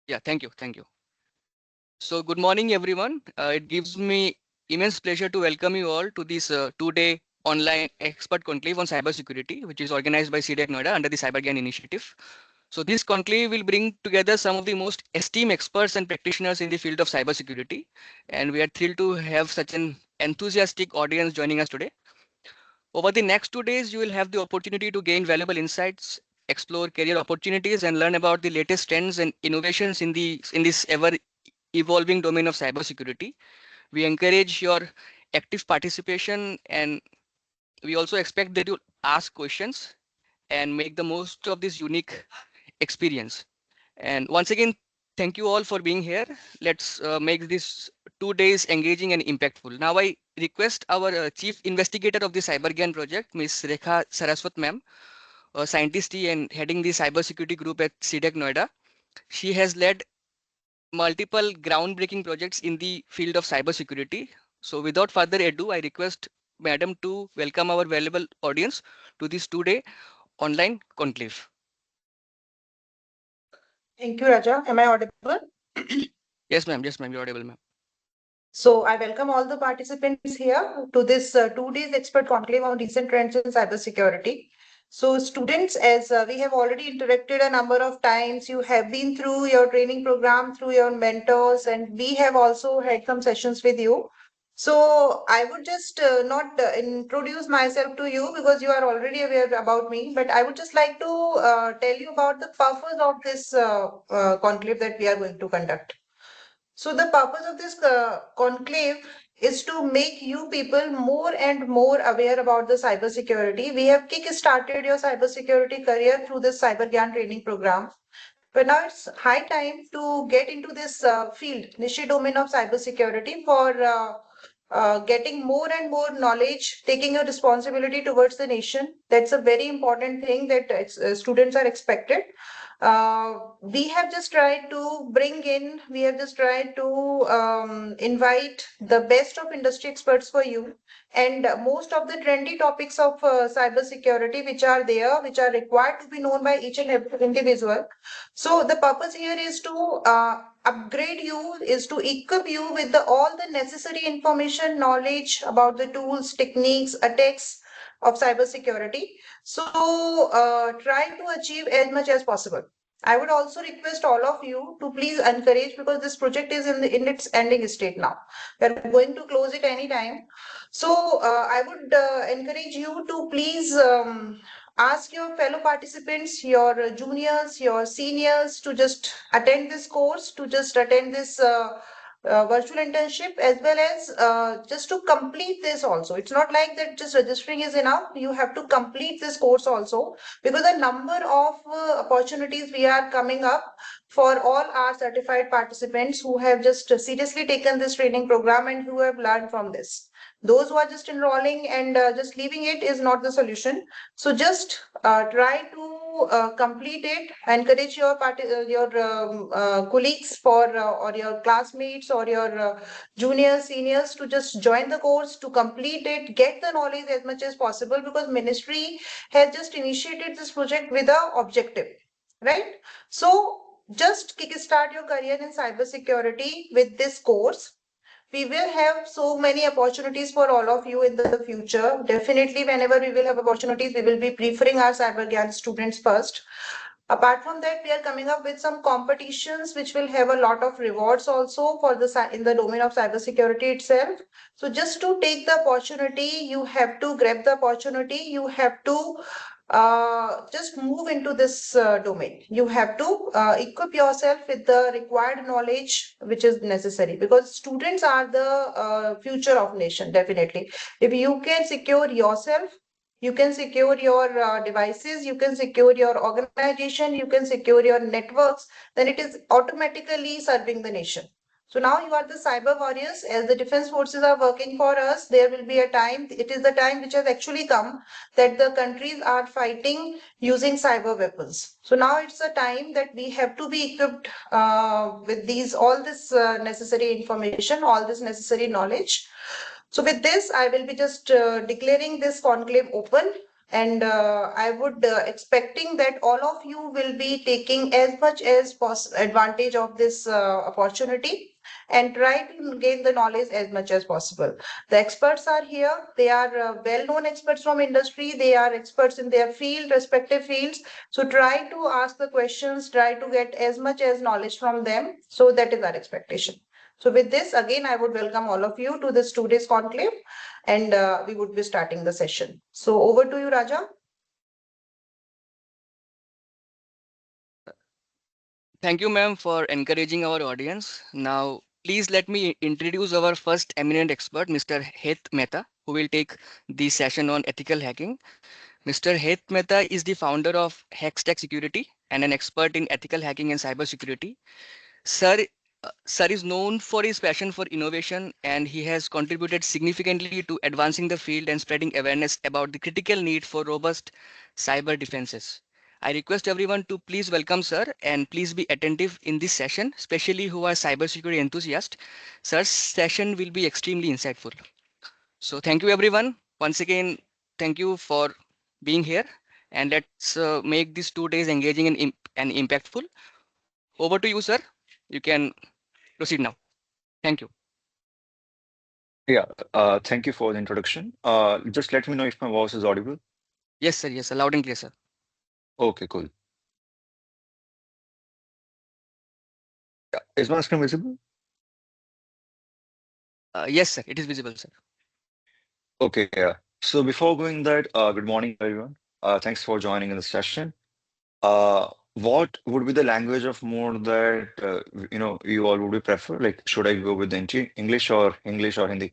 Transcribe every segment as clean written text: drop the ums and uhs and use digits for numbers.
Yeah, thank you. Thank you. So, good morning, everyone. It gives me immense pleasure to welcome you all to this two-day online expert conclave on cybersecurity, which is organized by C-DAC Noida under the Cybergyan initiative. So, this conclave will bring together some of the most esteemed experts and practitioners in the field of cybersecurity. And we are thrilled to have such an enthusiastic audience joining us today. Over the next 2 days, you will have the opportunity to gain valuable insights, explore career opportunities, and learn about the latest trends and innovations in this ever evolving domain of cybersecurity. We encourage your active participation, and we also expect that you ask questions and make the most of this unique experience. And once again, thank you all for being here. Let's make this 2 days engaging and impactful. Now I request our chief investigator of the Cybergyan project, Ms. Rekha Saraswat ma'am, a scientist and heading the cybersecurity group at C-DAC Noida. She has led multiple groundbreaking projects in the field of cybersecurity. So without further ado, I request Madam to welcome our valuable audience to this 2 day online conclave. Thank you, Raja. Am I audible? Yes, ma'am, you're audible, ma'am. So I welcome all the participants here to this 2 days expert conclave on recent trends in cybersecurity. So students, as we have already interacted a number of times, you have been through your training program, through your mentors, and we have also had some sessions with you. So I would just not introduce myself to you because you are already aware about me, but I would just like to tell you about the purpose of this conclave that we are going to conduct. So the purpose of this conclave is to make you people more and more aware about the cybersecurity. We have kick-started your cybersecurity career through this Cybergyan training program. But now it's high time to get into this field, niche domain of cybersecurity for getting more and more knowledge, taking a responsibility towards the nation. That's a very important thing that students are expected. We have just tried to bring in, we have just tried to invite the best of industry experts for you. And most of the trendy topics of cybersecurity, which are there, which are required to be known by each and every individual. So the purpose here is to upgrade you, is to equip you with all the necessary information, knowledge about the tools, techniques, attacks of cybersecurity. So try to achieve as much as possible. I would also request all of you to please encourage, because this project is in its ending state now. We are going to close it anytime. So I would encourage you to please ask your fellow participants, your juniors, your seniors to just attend this course, to just attend this virtual internship, as well as just to complete this also. It's not like that just registering is enough. You have to complete this course also, because a number of opportunities we are coming up for all our certified participants who have just seriously taken this training program and who have learned from this. Those who are just enrolling and just leaving it is not the solution. So just try to complete it. Encourage your colleagues or your classmates or your juniors, seniors to just join the course, to complete it, get the knowledge as much as possible, because ministry has just initiated this project with a objective, right? So just kickstart your career in cybersecurity with this course. We will have so many opportunities for all of you in the future. Definitely, whenever we will have opportunities, we will be preferring our Cybergyan students first. Apart from that, we are coming up with some competitions which will have a lot of rewards also for the in the domain of cybersecurity itself. So just to take the opportunity, you have to grab the opportunity. You have to just move into this domain. You have to equip yourself with the required knowledge which is necessary, because students are the future of nation. Definitely, if you can secure yourself, you can secure your devices, you can secure your organization, you can secure your networks, then it is automatically serving the nation. So now you are the cyber warriors. As the defense forces are working for us, there will be a time, it is the time which has actually come, that the countries are fighting using cyber weapons. So now it's a time that we have to be equipped with all this necessary information, all this necessary knowledge. So with this, I will be just declaring this conclave open. And I would expecting that all of you will be taking as much as advantage of this opportunity and try to gain the knowledge as much as possible. The experts are here. They are well-known experts from industry. They are experts in their field, respective fields. So try to ask the questions, try to get as much as knowledge from them. So that is our expectation. So with this, again, I would welcome all of you to this today's conclave, and we would be starting the session. So over to you, Raja. Thank you, ma'am, for encouraging our audience. Now, please let me introduce our first eminent expert, Mr. Het Mehta, who will take the session on ethical hacking. Mr. Het Mehta is the founder of Hackstack Security and an expert in ethical hacking and cybersecurity. Sir is known for his passion for innovation, and he has contributed significantly to advancing the field and spreading awareness about the critical need for robust cyber defenses. I request everyone to please welcome Sir and please be attentive in this session, especially who are cybersecurity enthusiasts. Sir's session will be extremely insightful. So thank you everyone. Once again, thank you for being here, and let's make these 2 days engaging and impactful. Over to you, sir. You can proceed now. Thank you. Yeah, thank you for the introduction. Just let me know if my voice is audible. Yes, sir. Yes, sir. Loud and clear, sir. Okay, cool. Yeah. Is my screen visible? Yes, sir. It is visible, sir. Okay, yeah. So before going that, good morning, everyone. Thanks for joining in the session. What would be the language of mode that you all would be prefer? Like, should I go with the English or Hindi?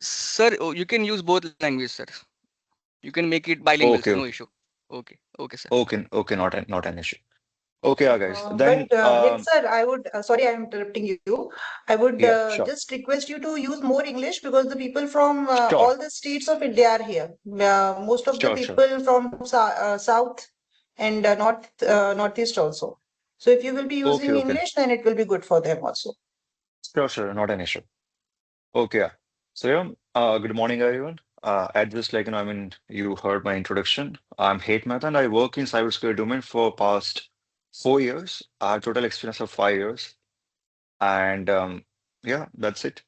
Sir, oh, you can use both languages, sir. You can make it bilingual, sir. Okay, No okay, issue. Okay. Okay, sir. okay, not an issue. Okay, yeah, guys. But Then, Hit sir, I would, sorry, I'm interrupting you. I would yeah, sure, just request you to use more English because the people from sure, all the states of India are here. Most of the sure. people from South and Northeast also. So if you will be Okay, using okay, English, then it will be good for them also. sure, not an issue. Okay, yeah. So yeah, good morning, everyone. At this, I mean, you heard my introduction. I'm Het Mehta, and I work in cybersecurity domain for past 4 years. I have total experience of 5 years, and yeah, that's it.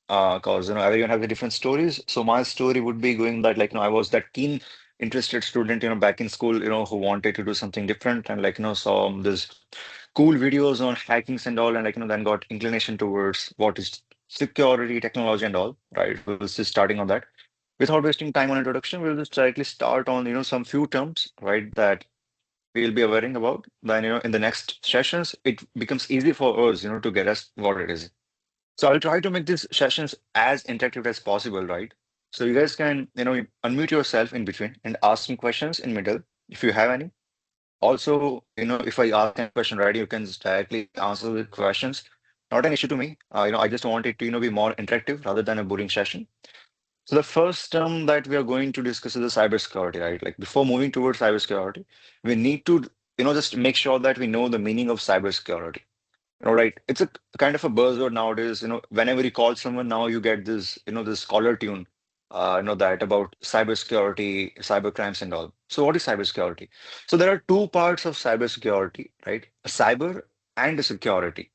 Cause everyone has the different stories. So my story would be going that I was that keen, interested student back in school who wanted to do something different and saw this cool videos on hackings and all, and then got inclination towards what is security, technology, and all. Right, we'll just starting on that. Without wasting time on introduction, we'll just directly start on some few terms, right, that we'll be aware about. Then in the next sessions, it becomes easy for us to get us what it is. So I'll try to make these sessions as interactive as possible, right? So you guys can, unmute yourself in between and ask me questions in middle if you have any. Also, if I ask a question, right, you can just directly answer the questions. Not an issue to me. I just want it to, be more interactive rather than a boring session. So the first term that we are going to discuss is the cybersecurity, right? Like before moving towards cybersecurity, we need to, just make sure that we know the meaning of cybersecurity. Right. It's a kind of a buzzword nowadays. Whenever you call someone now, you get this, this caller tune, that about cybersecurity, cyber crimes and all. So what is cybersecurity? So there are two parts of cybersecurity, right? A cyber and a security.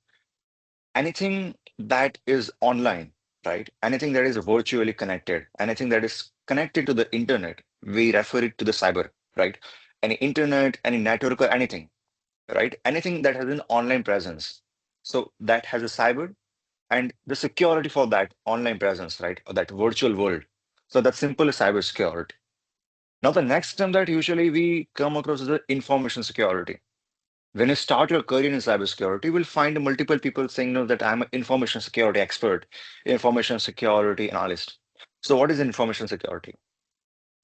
Anything that is online, right? Anything that is virtually connected, anything that is connected to the internet, we refer it to the cyber, right? Any internet, any network or anything, right? Anything that has an online presence. So that has a cyber and the security for that online presence, right? Or that virtual world. So that's simple as cybersecurity. Now, the next term that usually we come across is the information security. When you start your career in cybersecurity, you will find multiple people saying, no, that I'm an information security expert, information security analyst. So what is information security?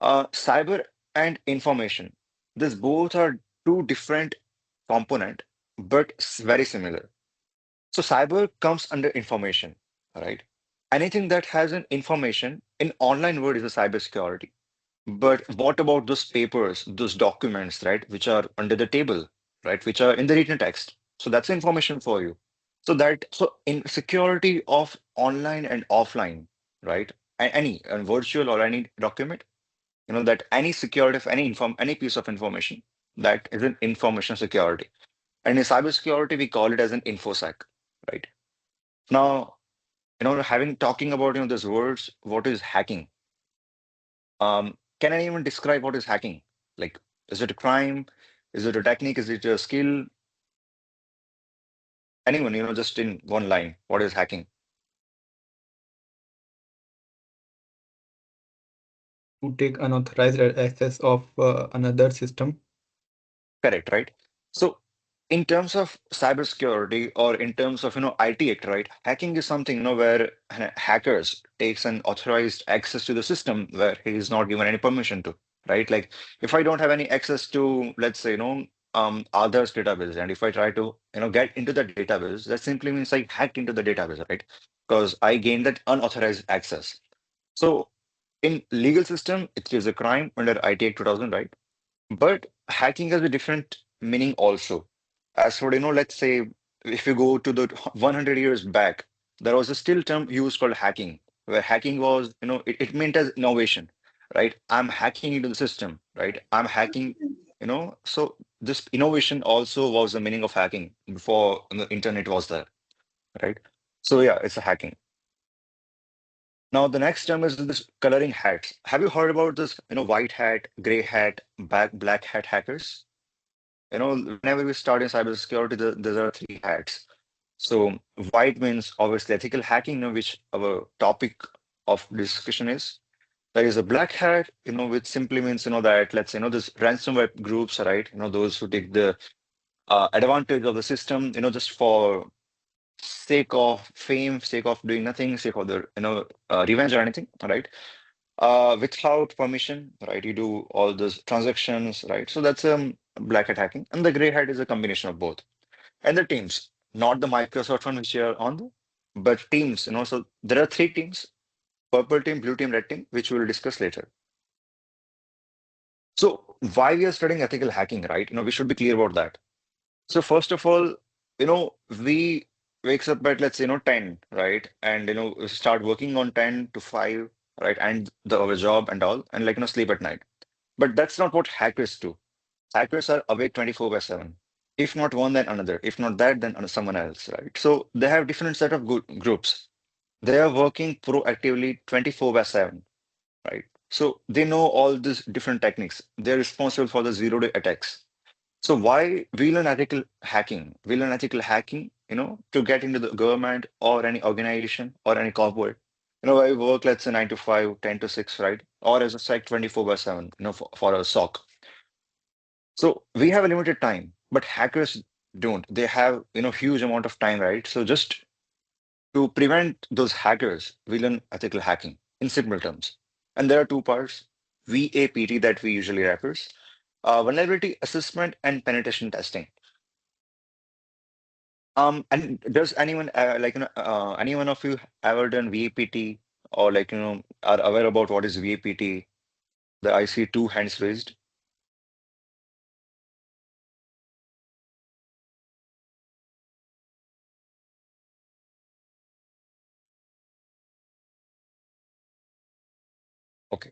Cyber and information. These both are two different component, but very similar. So cyber comes under information, right? Anything that has an information in online world is a cybersecurity. But what about those papers, those documents, right, which are under the table, right, which are in the written text? So that's information for you. So in security of online and offline. right? Any virtual or any document, that any security of any piece of information, that is an information security. And in cybersecurity, we call it as an infosec, right? Now, having talking about these words, what is hacking? Can anyone describe what is hacking? Like, is it a crime? Is it a technique? Is it a skill? Anyone, just in one line, what is hacking? To take unauthorized access of another system. Correct, right? So in terms of cybersecurity or in terms of IT Act, right? Hacking is something where hackers takes an authorized access to the system where he is not given any permission to, right? Like if I don't have any access to, let's say, others database, and if I try to get into the database, that simply means I hacked into the database, right? Because I gained that unauthorized access. So in legal system, it is a crime under IT Act 2000, right? But hacking has a different meaning also. As for, let's say if you go to the 100 years back, there was a still term used called hacking, where hacking was, it meant as innovation, right? I'm hacking into the system, right? I'm hacking, so this innovation also was the meaning of hacking before the internet was there, right? So yeah, it's a hacking. Now the next term is this coloring hats. Have you heard about this, white hat, gray hat, black hat hackers? Whenever we start in cybersecurity, there are three hats. So white means obviously ethical hacking, which our topic of discussion is. There is a black hat, which simply means, that let's say, this ransomware groups, right? Those who take the advantage of the system, just for sake of fame, sake of doing nothing, sake of the, revenge or anything, right? Without permission, right? You do all those transactions, right? So that's black hat hacking, and the gray hat is a combination of both. And the teams, not the Microsoft one which you are on, but teams. So there are three teams: purple team, blue team, red team, which we will discuss later. So why we are studying ethical hacking, right? We should be clear about that. So first of all, we wakes up at let's say 10, right? And we start working on 10 to 5, right? And our job and all, and like sleep at night. But that's not what hackers do. Hackers are awake 24 by 7. If not one, then another. If not that, then someone else, right? So they have different set of groups. They are working proactively 24 by 7, right? So they know all these different techniques. They're responsible for the zero-day attacks. So why we learn ethical hacking? We learn ethical hacking, to get into the government or any organization or any corporate. I work, let's say 9 to 5, 10 to 6, right? Or as a sec 24 by 7, for a SOC. So we have a limited time, but hackers don't. They have, huge amount of time, right? So just to prevent those hackers, we learn ethical hacking in simple terms. And there are two parts, VAPT that we usually reference, vulnerability assessment and penetration testing. And does anyone any one of you ever done VAPT or are aware about what is VAPT? I see two hands raised. Okay.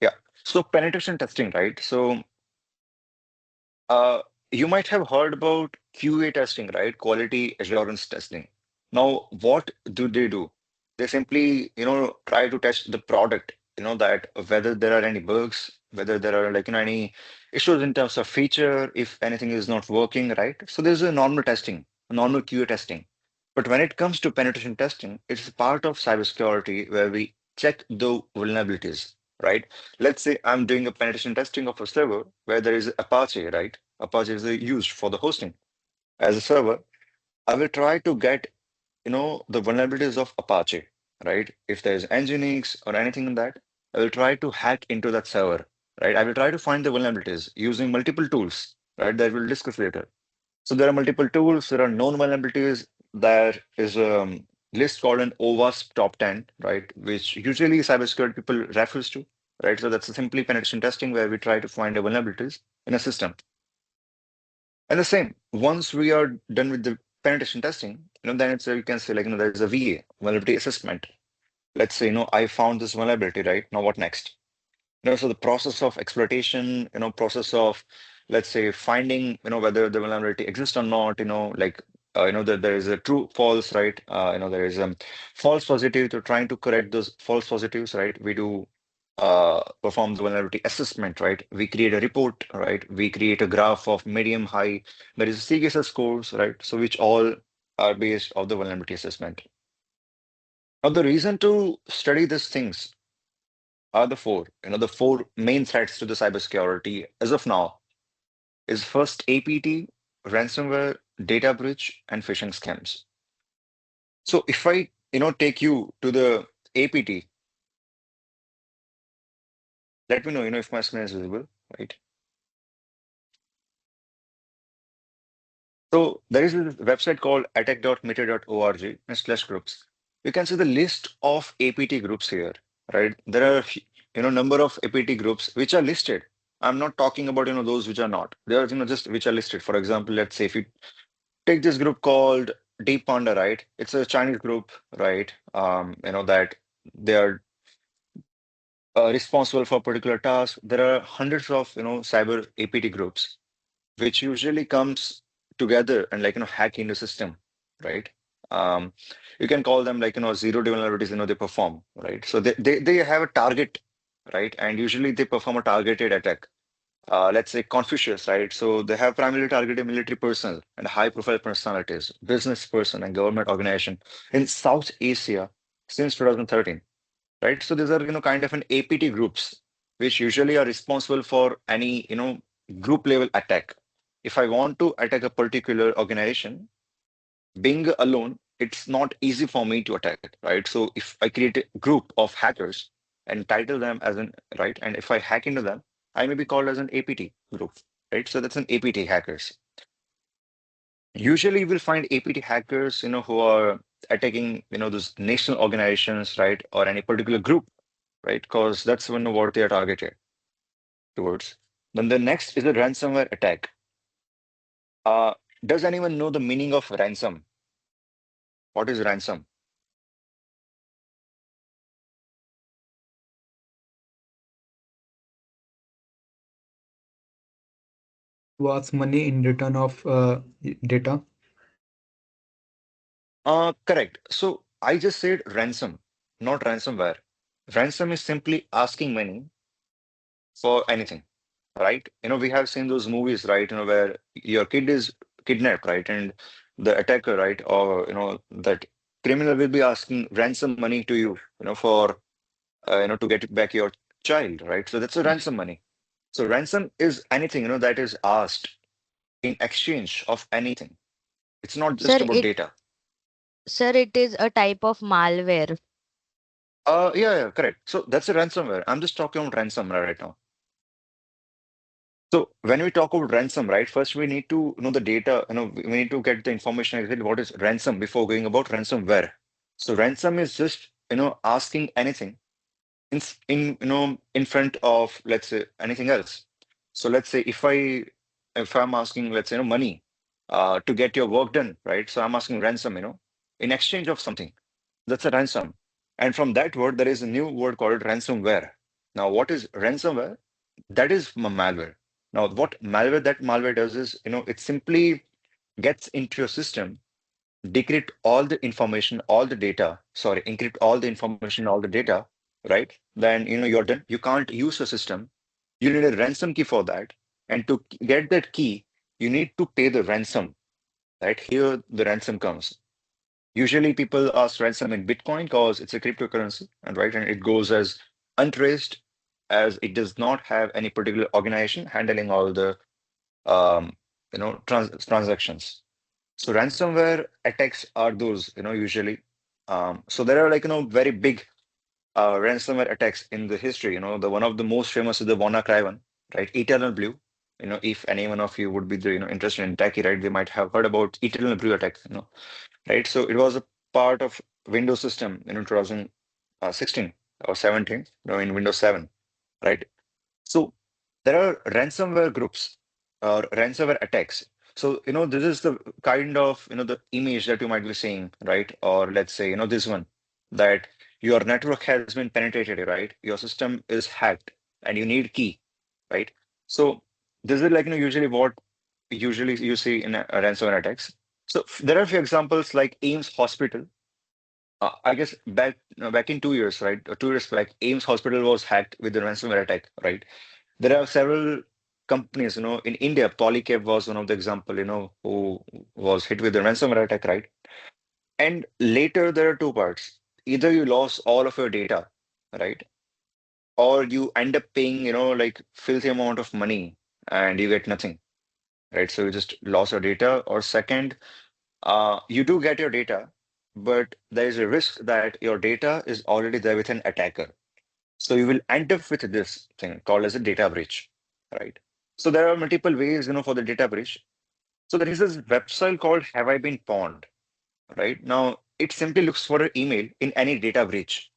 Yeah. So penetration testing, right? So uh, you might have heard about QA testing, right? Quality assurance testing. Now, what do? They simply, try to test the product, that whether there are any bugs, whether there are any issues in terms of feature, if anything is not working, right? So there's a normal testing, a normal QA testing. But when it comes to penetration testing, it's part of cybersecurity where we check the vulnerabilities, right? Let's say I'm doing a penetration testing of a server where there is Apache, right? Apache is used for the hosting as a server. I will try to get, the vulnerabilities of Apache, right? If there's Nginx or anything in that, I will try to hack into that server, right? I will try to find the vulnerabilities using multiple tools, right? That we'll discuss later. So there are multiple tools, there are known vulnerabilities. There is a list called an OWASP top 10, right? Which usually cybersecurity people refers to, right? So that's simply penetration testing where we try to find the vulnerabilities in a system. And the same, once we are done with the penetration testing, then it's you can say there's a VA, vulnerability assessment. let's say, I found this vulnerability, right? Now what next? So the process of exploitation, process of, let's say, finding, whether the vulnerability exists or not, that there is a true false, right? There is a false positive to trying to correct those false positives, right? We do perform the vulnerability assessment, right? We create a report, right? We create a graph of medium, high. There is CSS scores, right? So which all are based of the vulnerability assessment. Now, the reason to study these things are the four main threats to the cybersecurity as of now is first APT, ransomware, data breach, and phishing scams. So if I, take you to the APT, let me know, if my screen is visible, right? So there is a website called attack.meta.org/groups. You can see the list of APT groups here, right? There are, number of APT groups which are listed. I'm not talking about, those which are not. There are, just which are listed. For example, let's say if you take this group called Deep Panda, right? It's a Chinese group, right? That they are responsible for a particular task. There are hundreds of, cyber APT groups which usually comes together and hack into system, right? Um, you can call them zero day vulnerabilities, they perform, right? So they have a target, right? And usually they perform a targeted attack. Let's say Confucius, right? So they have primarily targeted military personnel and high profile personalities, business person and government organization in South Asia since 2013, right? So these are, kind of an APT groups, which usually are responsible for any, group level attack. If I want to attack a particular organization, being alone, it's not easy for me to attack it, right? So if I create a group of hackers and title them as an, right? And if I hack into them, I may be called as an APT group, right? So that's an APT hackers. Usually you will find APT hackers, who are attacking, those national organizations, right? Or any particular group, right? Because that's when what they are targeted towards. Then the next is a ransomware attack. Uh, does anyone know the meaning of ransom? What is ransom? Was money in return of data. Correct. So I just said ransom, not ransomware. Ransom is simply asking money for anything, right? We have seen those movies, right? Where your kid is kidnapped, right? And the attacker, right? Or, that criminal will be asking ransom money to you, for, to get back your child, right? So that's a ransom money. So ransom is anything, that is asked in exchange of anything. It's not just Sir, about it data. sir, it is a type of malware. Yeah, correct. So that's a ransomware. I'm just talking about ransomware right now. So when we talk about ransom, right, first we need to know the data, we need to get the information exactly what is ransom before going about ransomware. So ransom is just, asking anything in front of, let's say, anything else. So let's say if I'm asking, let's say, money to get your work done, right? So I'm asking ransom, in exchange of something. That's a ransom. And from that word, there is a new word called ransomware. Now, what is ransomware? That is malware. Now, what malware does is, it simply gets into your system, decrypt all the information, all the data, sorry, encrypt all the information, all the data, right? Then, you're done. You can't use the system. You need a ransom key for that. And to get that key, you need to pay the ransom, right? Here, the ransom comes. Usually people ask ransom in Bitcoin because it's a cryptocurrency, and right, and it goes as untraced as it does not have any particular organization handling all the transactions. So ransomware attacks are those, usually. So there are very big ransomware attacks in the history. The one of the most famous is the WannaCry one, right? Eternal Blue. If any one of you would be the, interested in techie, right? They might have heard about Eternal Blue attack, right? So it was a part of Windows system in 2016 or 17, in Windows 7, right? So there are ransomware groups or ransomware attacks. So, this is the kind of, the image that you might be seeing, right? Or let's say, this one that your network has been penetrated, right? Your system is hacked and you need key, right? So this is like, usually what usually you see in ransomware attacks. So there are a few examples like Ames Hospital. I guess back in 2 years, right? 2 years back, Ames Hospital was hacked with a ransomware attack, right? There are several companies, in India, Polycab was one of the example, who was hit with a ransomware attack, right? And later there are two parts. Either you lost all of your data, right? Or you end up paying, like filthy amount of money and you get nothing, right? So you just lost your data. Or second, you do get your data, but there is a risk that your data is already there with an attacker. So you will end up with this thing called as a data breach, right? So there are multiple ways, for the data breach. So there is this website called Have I Been Pawned, right? Now it simply looks for an email in any data breach.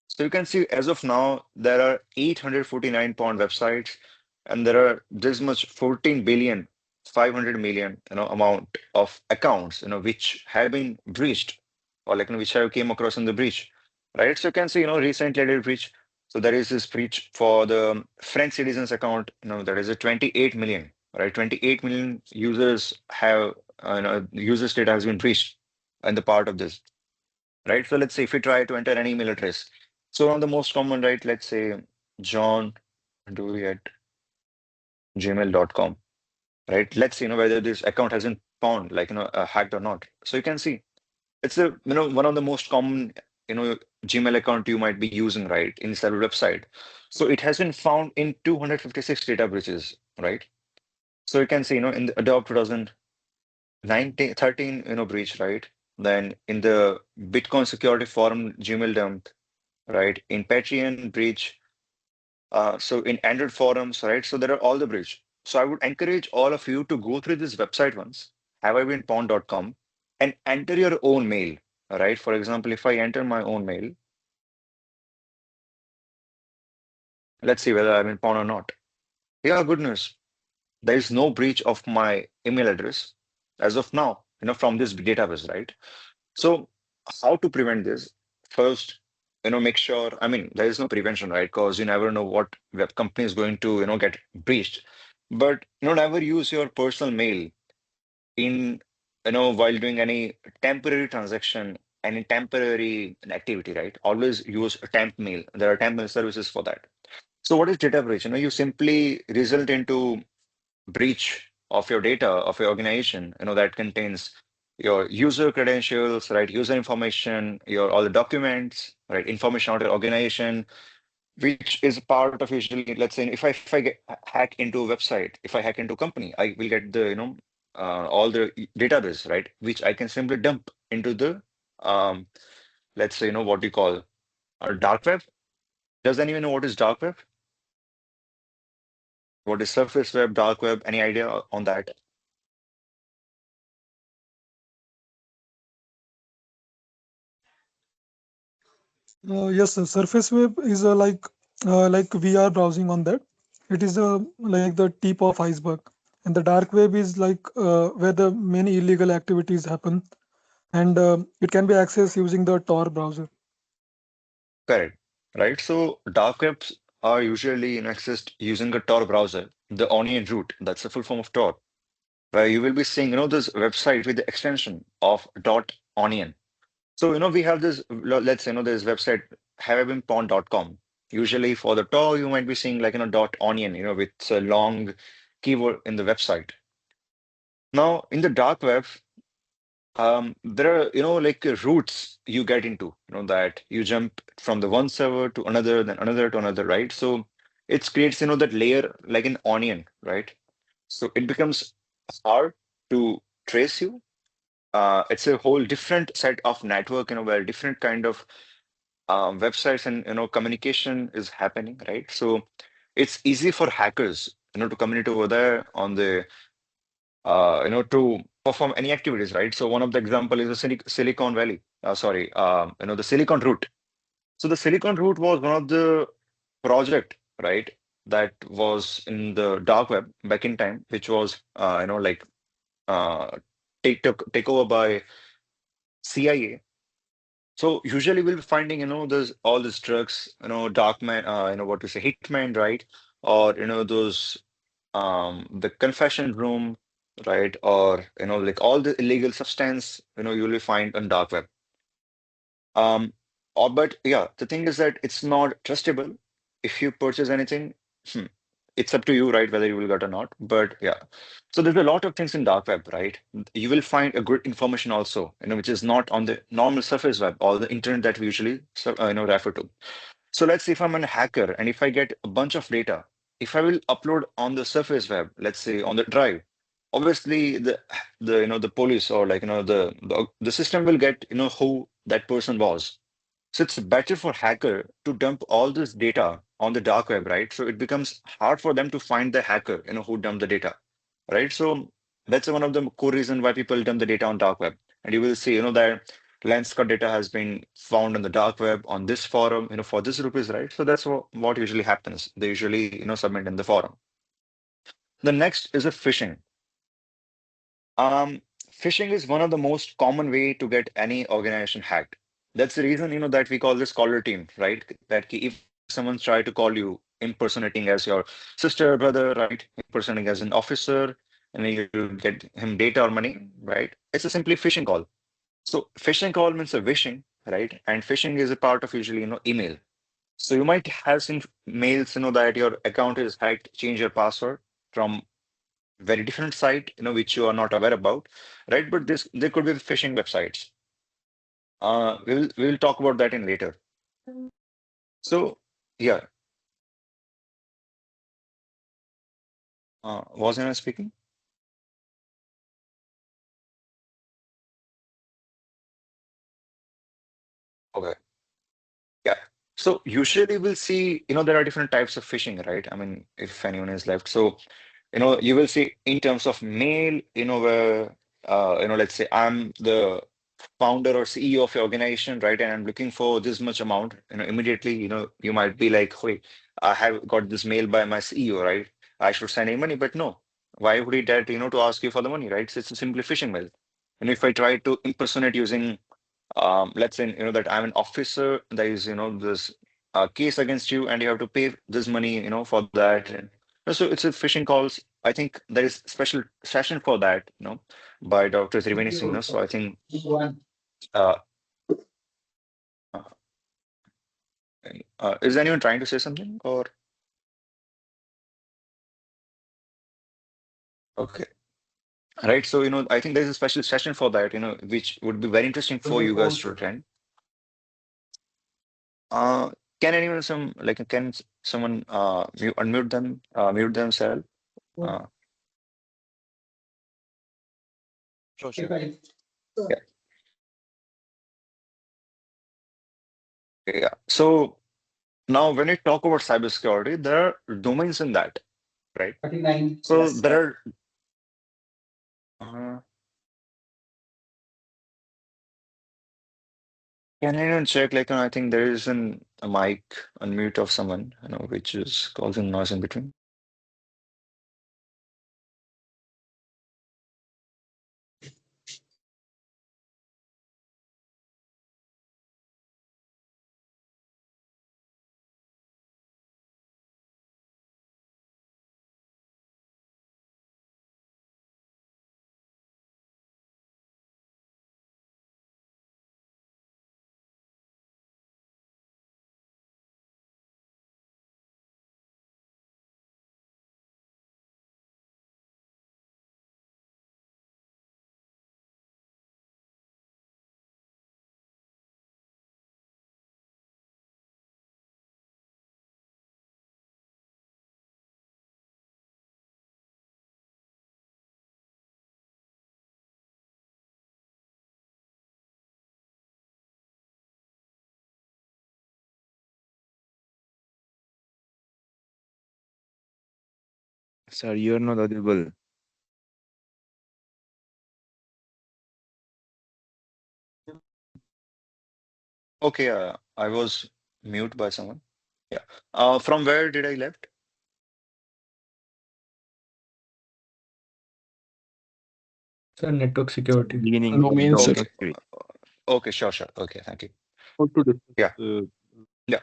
So you can see as of now, there are 849 pawned websites, and there are this much 14 billion, 500 million, amount of accounts, which have been breached or like, which have came across in the breach, right? So you can see, recently I did breach. So there is this breach for the French citizens account, there is a 28 million, right? 28 million users have, users data has been breached and the part of this, right? So let's say if we try to enter an email address. So one of the most common, right? Let's say John Dewey at gmail.com, right? Let's see, whether this account has been found, like, hacked or not. So you can see it's one of the most common, Gmail account you might be using, right, inside a website. So it has been found in 256 data breaches, right? So you can see, in the Adobe 2019, 13, breach, right? Then in the Bitcoin Security Forum Gmail dump, right? In Patreon breach, so in Android forums, right? So there are all the breach. So I would encourage all of you to go through this website once, haveibeenpawned.com, and enter your own mail, right? For example, if I enter my own mail, let's see whether I've been pawned or not. Yeah, good news. There is no breach of my email address as of now, from this database, right? So how to prevent this? First, make sure, I mean, there is no prevention, right? Because you never know what web company is going to, get breached. But, never use your personal mail in, while doing any temporary transaction, any temporary activity, right? Always use a temp mail. There are temp mail services for that. So what is data breach? You simply result into breach of your data of your organization, that contains your user credentials, right? User information, your all the documents, right? Information about your organization, which is part of usually, let's say, if I get hack into a website, if I hack into a company, I will get the, all the database, right? Which I can simply dump into the, um, let's say, what we call a dark web. Does anyone know what is dark web? What is surface web, dark web? Any idea on that? Yes, surface web is like we are browsing on that. It is like the tip of iceberg, and the dark web is like where the many illegal activities happen, and it can be accessed using the Tor browser. Correct. Right. So dark webs are usually accessed using a Tor browser, the Onion root. That's the full form of Tor, where you will be seeing, this website with the extension of .onion. So, we have this, let's say, this website, haveibeenpawned.com. Usually for the Tor, you might be seeing like, .onion, with a long keyword in the website. Now, in the dark web, there are, like routes you get into, that you jump from the one server to another, then another to another, right? So it creates, that layer like an onion, right? So it becomes hard to trace you. It's a whole different set of network, where different kind of websites and, communication is happening, right? So it's easy for hackers, to communicate over there on the to perform any activities, right? So one of the example is the Silicon Valley. Sorry, the Silicon Route. So the Silicon Route was one of the project, right, that was in the dark web back in time, which was, like uh, take over by CIA. So usually we'll be finding, there's all these drugs, dark man, what we say, hitman, right? Or, those, the confession room, right? Or, like all the illegal substance, you will find on dark web. But yeah, the thing is that it's not trustable. If you purchase anything, hmm, it's up to you, right, whether you will get or not. But yeah, so there's a lot of things in dark web, right? You will find a good information also, which is not on the normal surface web or the internet that we usually, refer to. So let's say if I'm a hacker and if I get a bunch of data, if I will upload on the surface web, let's say on the drive, obviously the police or like the system will get who that person was. So it's better for hacker to dump all this data on the dark web, right? So it becomes hard for them to find the hacker, who dumped the data, right? So that's one of the core reason why people dump the data on dark web. And you will see, that Lenskart data has been found on the dark web on this forum, for this rupees, right? So that's what usually happens. They usually, submit in the forum. The next is a phishing. Um, Phishing is one of the most common way to get any organization hacked. That's the reason, that we call this caller team, right? If someone's try to call you impersonating as your sister, brother, right? Impersonating as an officer, and then you get him data or money, right? It's a simply phishing call. So phishing call means a wishing, right? And phishing is a part of usually, email. So you might have seen mails, that your account is hacked, change your password from very different site, which you are not aware about, right? But there could be phishing websites. We will talk about that in later. So yeah, was I speaking? Okay. Yeah. So usually we'll see, there are different types of phishing, right? I mean, if anyone is left. So, you will see in terms of mail, where, let's say I'm the founder or CEO of your organization, right? And I'm looking for this much amount, immediately, you might be like, wait, I have got this mail by my CEO, right? I should send him money, but no. Why would he dare, to ask you for the money, right? So it's a simply phishing mail. And if I try to impersonate using let's say that I'm an officer, there is this case against you and you have to pay this money for that. And, so it's a phishing calls. I think there is special session for that by Dr. Triveni Singh. So I think uh, is anyone trying to say something or okay, right? So I think there's a special session for that which would be very interesting for you guys to attend. uh can anyone can someone unmute them mute themselves? uh, Sure, sure. yeah. Yeah. So now when we talk about cybersecurity, there are domains in that, right? 39. So Yes. there are, can anyone check, I think there is a mic unmute of someone, which is causing noise in between. Sir, you're not audible. Okay, I was mute by someone. Yeah. From where did I left? Sir, network security. Beginning Domain network Okay. security. security. Okay, sure, sure. Okay, thank you. How to discuss, Yeah. Yeah.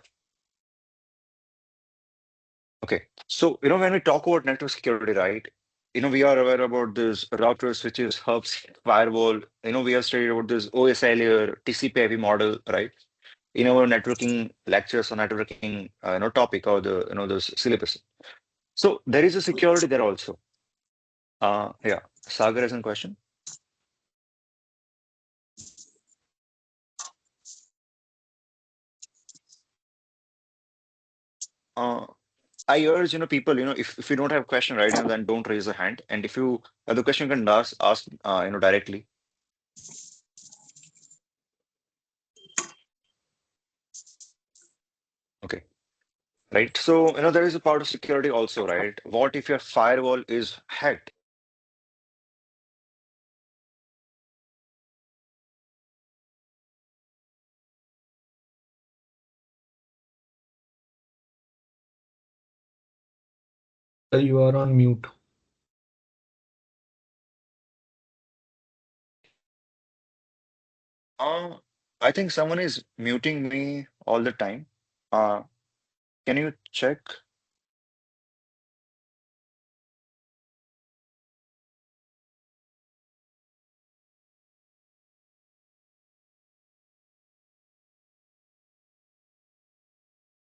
Okay. So, when we talk about network security, right? We are aware about this routers, switches, hubs, firewall. We have studied about this OSI layer, TCP/IP model, right? In our networking lectures or networking, topic or the syllabus. So there is a security there also. Yeah. Sagar has a question. Uh, I urge, people, if you don't have a question right now, then don't raise a hand. And if you have the question, you can ask, directly. Okay. Right. So, there is a part of security also, right? What if your firewall is hacked? Sir, you are on mute. I think someone is muting me all the time. Uh, can you check?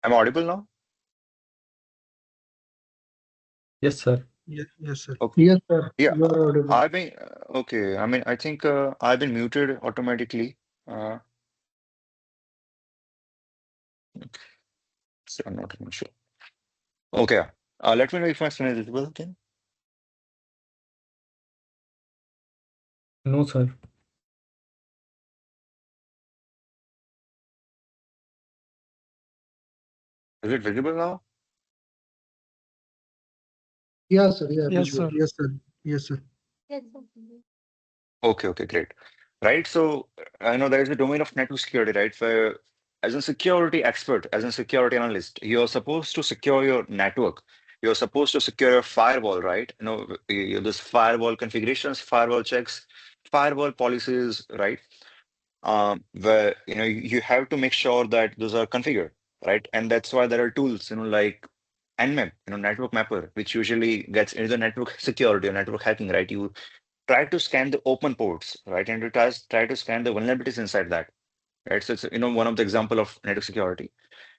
I'm audible now? Yes, sir. Yes, sir. Okay. Yes, sir. Yeah. You are audible. I've been okay. I mean, I think I've been muted automatically. Uh, so I'm not even sure. Okay. Let me know if my screen is visible again. No, sir. Is it visible now? Yes, sir. Yeah, yes, sir. Yes, sir. Yes, sir. Okay, okay, great. Right. So I know there is a domain of network security, right? Where as a security expert, as a security analyst, you're supposed to secure your network. You're supposed to secure your firewall, right? This firewall configurations, firewall checks, firewall policies, right? Where you have to make sure that those are configured, right? And that's why there are tools, like Nmap, network mapper, which usually gets into the network security or network hacking, right? You try to scan the open ports, right? And you try to scan the vulnerabilities inside that, right? So it's one of the example of network security.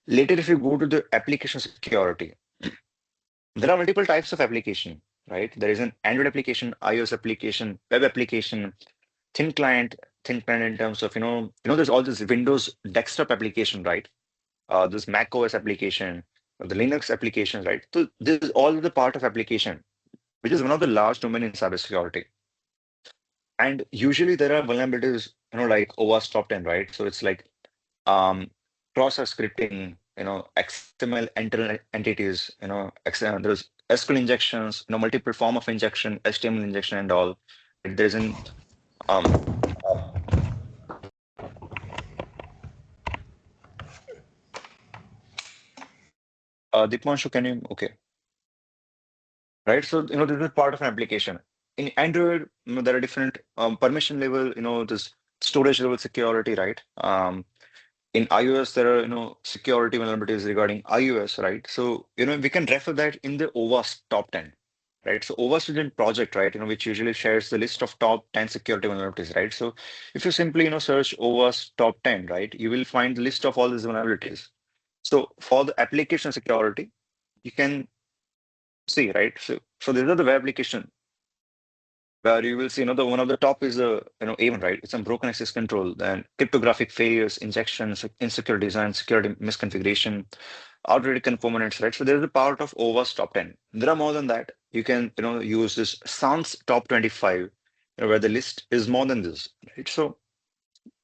Later, if you go to the application security, there are multiple types of application, right? There is an Android application, iOS application, web application, thin client, thin client in terms of there's all this Windows desktop application, right? This Mac OS application, the Linux applications, right? So this is all the part of application, which is one of the large domain in cybersecurity. And usually there are vulnerabilities, like OWASP top 10, right? So it's like process scripting, XML entities, there's SQL injections, multiple form of injection, HTML injection and all. There's an um Deepanshu, can you okay. Right? So, this is part of an application. In Android, there are different permission level, this storage level security, right? In iOS, there are, security vulnerabilities regarding iOS, right? So, we can refer that in the OWASP top 10, right? So OWASP is a project, right? Which usually shares the list of top 10 security vulnerabilities, right? So if you simply, search OWASP top 10, right, you will find the list of all these vulnerabilities. So for the application security, you can see, right? So these are the web application where you will see, the one of the top is A1, right? It's a broken access control, then cryptographic failures, injections, insecure design, security misconfiguration, outdated components, right? So there's a part of OWASP top 10. There are more than that. You can, use this SANS top 25, where the list is more than this, right? So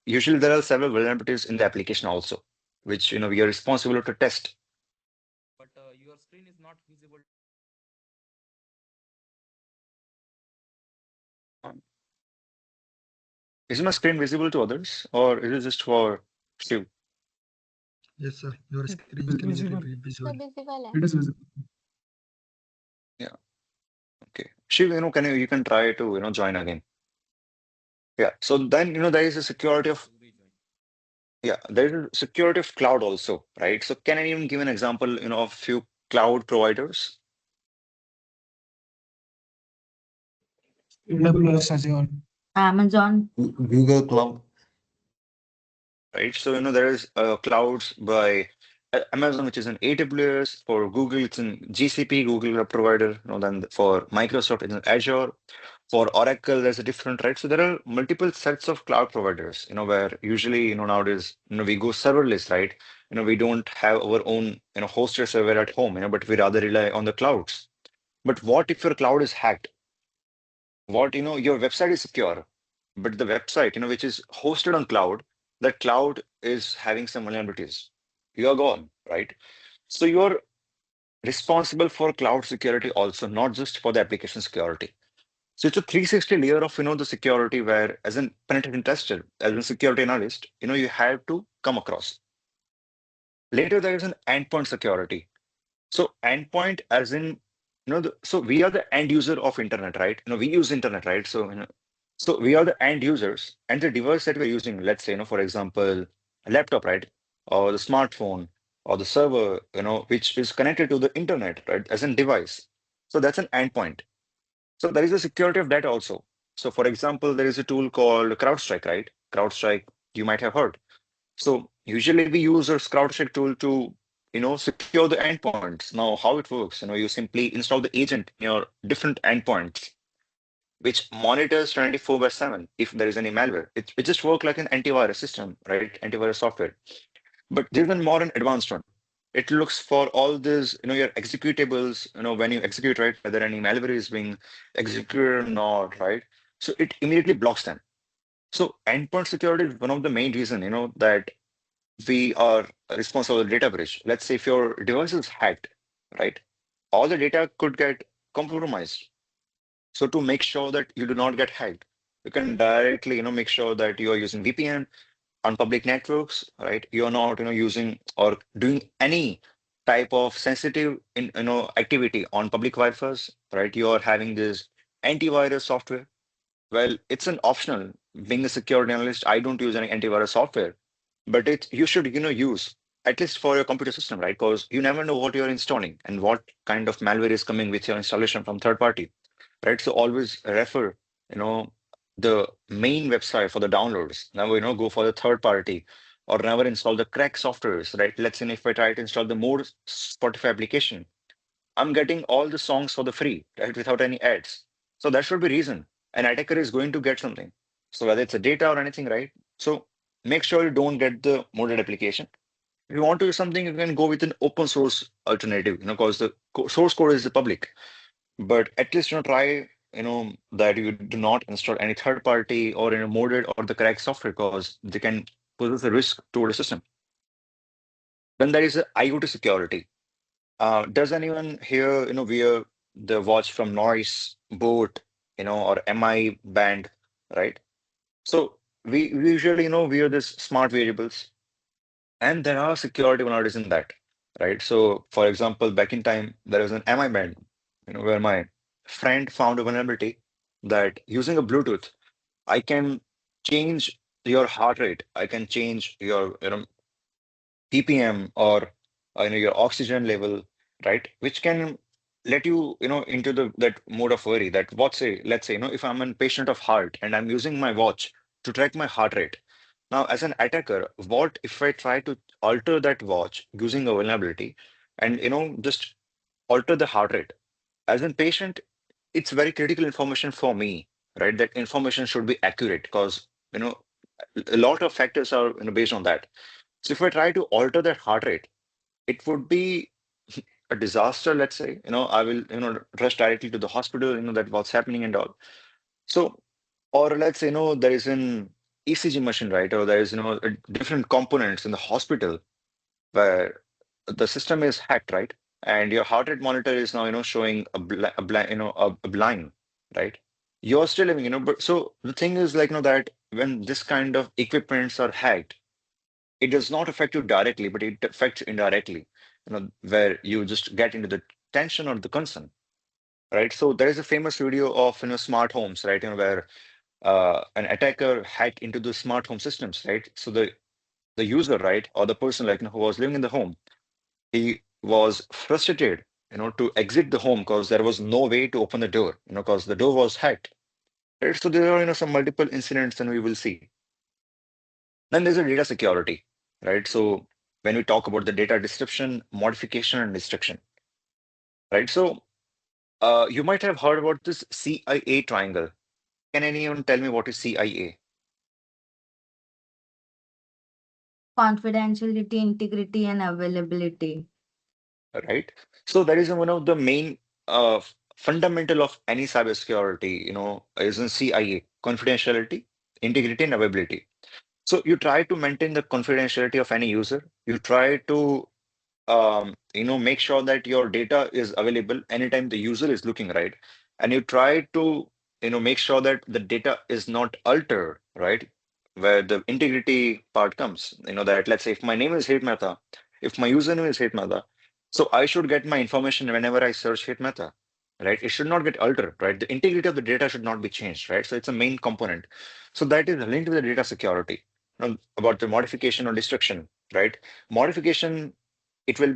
usually there are several vulnerabilities in the application also, which, we are responsible to test. But your screen is not visible. Is my screen visible to others, or is it just for Shiv? Yes, sir. Your screen Sir, is visible. visible. It is visible. Yeah. Okay. Shiv, you can try to, join again. Yeah. So then, there is a security of, Yeah, there is security of cloud also, right? So can anyone give an example, of few cloud providers? AWS, Azure. Amazon. Google Cloud. Right? So, there is clouds by Amazon, which is an AWS. For Google, it's in GCP, Google Cloud Provider. Then for Microsoft, it's in Azure. For Oracle, there's a different, right? So there are multiple sets of cloud providers, where usually, nowadays, we go serverless, right? We don't have our own, hosted server at home, but we rather rely on the clouds. But what if your cloud is hacked? What, your website is secure, but the website, which is hosted on cloud, that cloud is having some vulnerabilities. You are gone, right? So you're responsible for cloud security also, not just for the application security. So it's a 360 layer of, the security where as an penetration tester, as a security analyst, you have to come across. Later, there is an endpoint security. So endpoint as in, so we are the end user of internet, right? We use internet, right? So, so we are the end users and the device that we're using, let's say, for example, a laptop, right? Or the smartphone or the server, which is connected to the internet, right? As a device. So that's an endpoint. So there is a security of that also. So for example, there is a tool called CrowdStrike, right? CrowdStrike, you might have heard. So usually we use a CrowdStrike tool to, secure the endpoints. Now, how it works, you simply install the agent in your different endpoints, which monitors 24 by 7 if there is any malware. It just works like an antivirus system, right? Antivirus software. But there's a more an advanced one. It looks for all this, your executables, when you execute, right, whether any malware is being executed or not, right? So it immediately blocks them. So endpoint security is one of the main reason, that we are responsible for the data breach. Let's say if your device is hacked, right? All the data could get compromised. So to make sure that you do not get hacked, you can directly, make sure that you are using VPN on public networks, right? You're not, using or doing any type of sensitive, activity on public Wi-Fi's, right? You are having this antivirus software. Well, it's an optional. Being a security analyst, I don't use any antivirus software, but you should, use at least for your computer system, right? Because you never know what you're installing and what kind of malware is coming with your installation from third party, right? So always refer, you know, the main website for the downloads. Never, go for the third party or never install the crack softwares, right? Let's say if I try to install the more Spotify application, I'm getting all the songs for the free, right? Without any ads. So that should be reason. An attacker is going to get something. So whether it's a data or anything, right? So make sure you don't get the modded application. If you want to use something, you can go with an open source alternative, because the source code is the public. But at least, try, that you do not install any third party or modded or the correct software because they can pose a risk toward the system. Then there is a IoT security. Does anyone here, wear the watch from Noise, Boat, or MI band, right? So we usually, wear this smart variables, and there are security vulnerabilities in that, right? So for example, back in time, there was an MI band, where my friend found a vulnerability that using a Bluetooth, I can change your heart rate, I can change your, ppm or your oxygen level, right? Which can let you, into the that mode of worry that let's say, if I'm a patient of heart and I'm using my watch to track my heart rate. Now, as an attacker, what if I try to alter that watch using a vulnerability and, just alter the heart rate? As a patient, it's very critical information for me, right? That information should be accurate because, a lot of factors are, based on that. So if I try to alter that heart rate, it would be a disaster, let's say. I will, rush directly to the hospital, that what's happening and all. So, or let's say, there is an ECG machine, right? Or there is, different components in the hospital where the system is hacked, right? And your heart rate monitor is now, showing a blind, right? You're still living, but so the thing is like, that when this kind of equipments are hacked, it does not affect you directly, but it affects indirectly, where you just get into the tension or the concern, right? So there is a famous video of, smart homes, right? Where an attacker hacked into the smart home systems, right? So the the user, right, or the person like who was living in the home, he was frustrated, to exit the home because there was no way to open the door, because the door was hacked. Right? So there are, some multiple incidents and we will see. Then there's a data security, right? So when we talk about the data disruption, modification, and destruction, right? So you might have heard about this CIA triangle. Can anyone tell me what is CIA? Confidentiality, integrity, and availability. Right? So that is one of the main fundamental of any cybersecurity, is in CIA, confidentiality, integrity, and availability. So you try to maintain the confidentiality of any user. You try to make sure that your data is available anytime the user is looking, right? And you try to, make sure that the data is not altered, right? Where the integrity part comes, that let's say if my name is Het Mehta, if my username is Het Mehta, so I should get my information whenever I search Het Mehta, right? It should not get altered, right? The integrity of the data should not be changed, right? So it's a main component. So that is linked with the data security. Now, about the modification or destruction, right? Modification, it will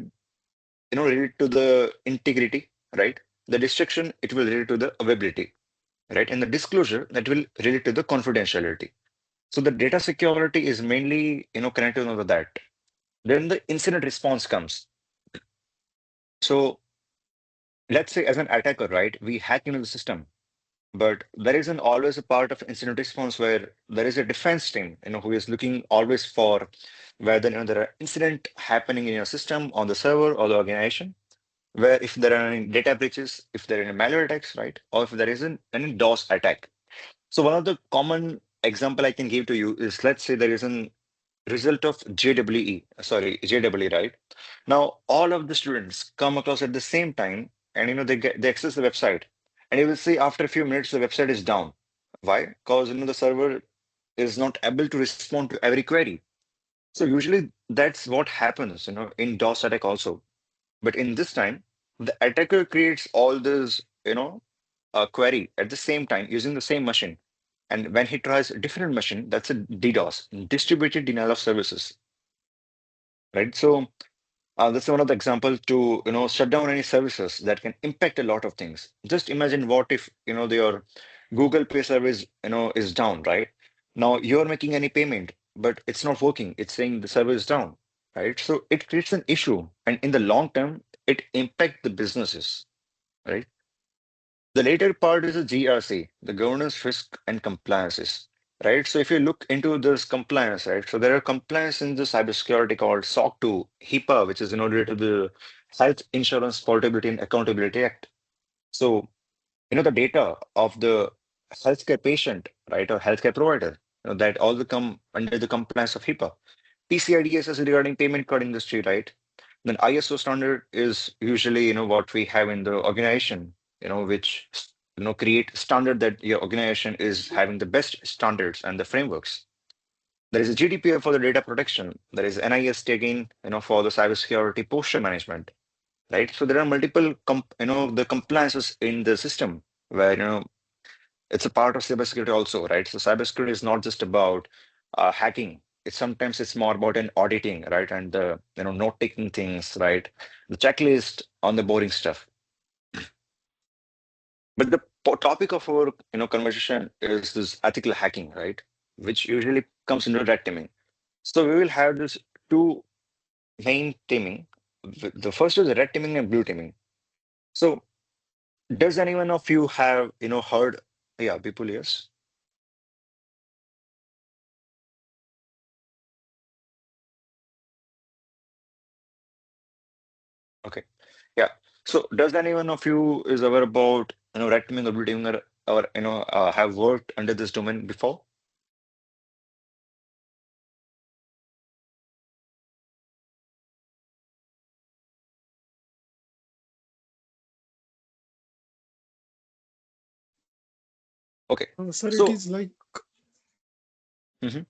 relate to the integrity, right? The destruction, it will relate to the availability, right? And the disclosure, that will relate to the confidentiality. So the data security is mainly connected with that. Then the incident response comes. So let's say as an attacker, right, we hack into the system, but there isn't always a part of incident response where there is a defense team who is looking always for whether there are incident happening in your system, on the server or the organization, where if there are any data breaches, if there are any malware attacks, right, or if there isn't any DOS attack. So one of the common example I can give to you is, let's say there is an result of JEE, right? Now all of the students come across at the same time, and they access the website, and you will see after a few minutes the website is down. Why? Because the server is not able to respond to every query. So usually that's what happens, in DOS attack also. But in this time, the attacker creates all this, query at the same time using the same machine. And when he tries a different machine, that's a DDoS, distributed denial of services, right? So that's one of the examples to, shut down any services that can impact a lot of things. Just imagine what if, your Google Pay service, is down, right? Now you're making any payment, but it's not working. It's saying the server is down, right? So it creates an issue, and in the long term, it impacts the businesses, right? The later part is the GRC, the governance, risk, and compliances, right? So if you look into this compliance, right? So there are compliance in the cybersecurity called SOC 2, HIPAA, which is related to the Health Insurance Portability and Accountability Act. So, the data of the healthcare patient, right, or healthcare provider, that all come under the compliance of HIPAA. PCI DSS is regarding payment card industry, right? Then ISO standard is usually, what we have in the organization, which, create standard that your organization is having the best standards and the frameworks. There is a GDPR for the data protection. There is NIST again, for the cybersecurity posture management, right? So there are multiple, the compliances in the system where, it's a part of cybersecurity also, right? So cybersecurity is not just about hacking. It's more about an auditing, right? And the note taking things, right? The checklist on the boring stuff. But the topic of our conversation is this ethical hacking, right? Which usually comes into red teaming. So we will have this two main teaming. The first is the red teaming and blue teaming. So does anyone of you have heard? Yeah, people, yes. Okay. Yeah. So does anyone of you is aware about red teaming or blue teaming, or have worked under this domain before? Okay. Sir, it So is like mhm.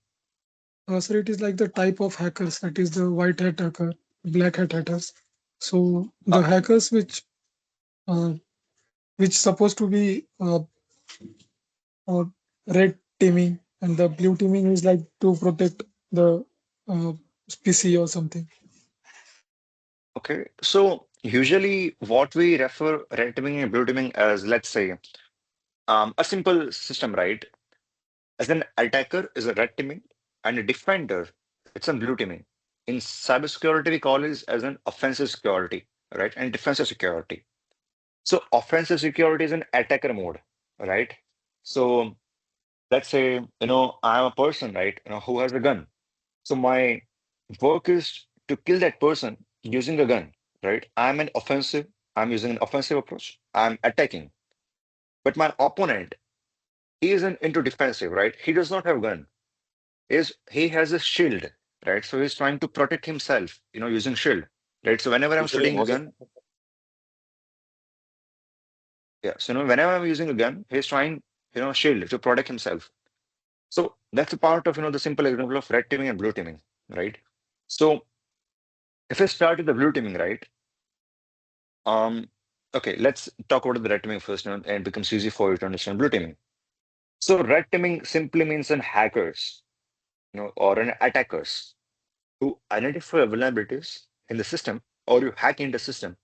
sir, it is like the type of hackers, that is the white hat hacker, black hat hackers. So the uh, hackers uh, which supposed to be red teaming, and the blue teaming is like to protect the PC or something. Okay, so usually what we refer red teaming and blue teaming as, let's say, a simple system, right? As an attacker is a red teaming and a defender, it's a blue teaming. In cybersecurity, we call it as an offensive security, right? And defensive security. So offensive security is an attacker mode, right? So let's say, I'm a person, right? Who has a gun. So my work is to kill that person using a gun, right? I'm using an offensive approach. I'm attacking. But my opponent, he isn't into defensive, right? He does not have a gun. He has a shield, right? So he's trying to protect himself, using shield, right? So whenever I'm shooting a gun, yeah. So whenever I'm using a gun, he's trying, shield to protect himself. So that's a part of, the simple example of red teaming and blue teaming, right? So if I start with the blue teaming, right? Okay, let's talk about the red teaming first, and it becomes easy for you to understand blue teaming. So red teaming simply means an hackers, or an attackers who identify vulnerabilities in the system or you hack in the system.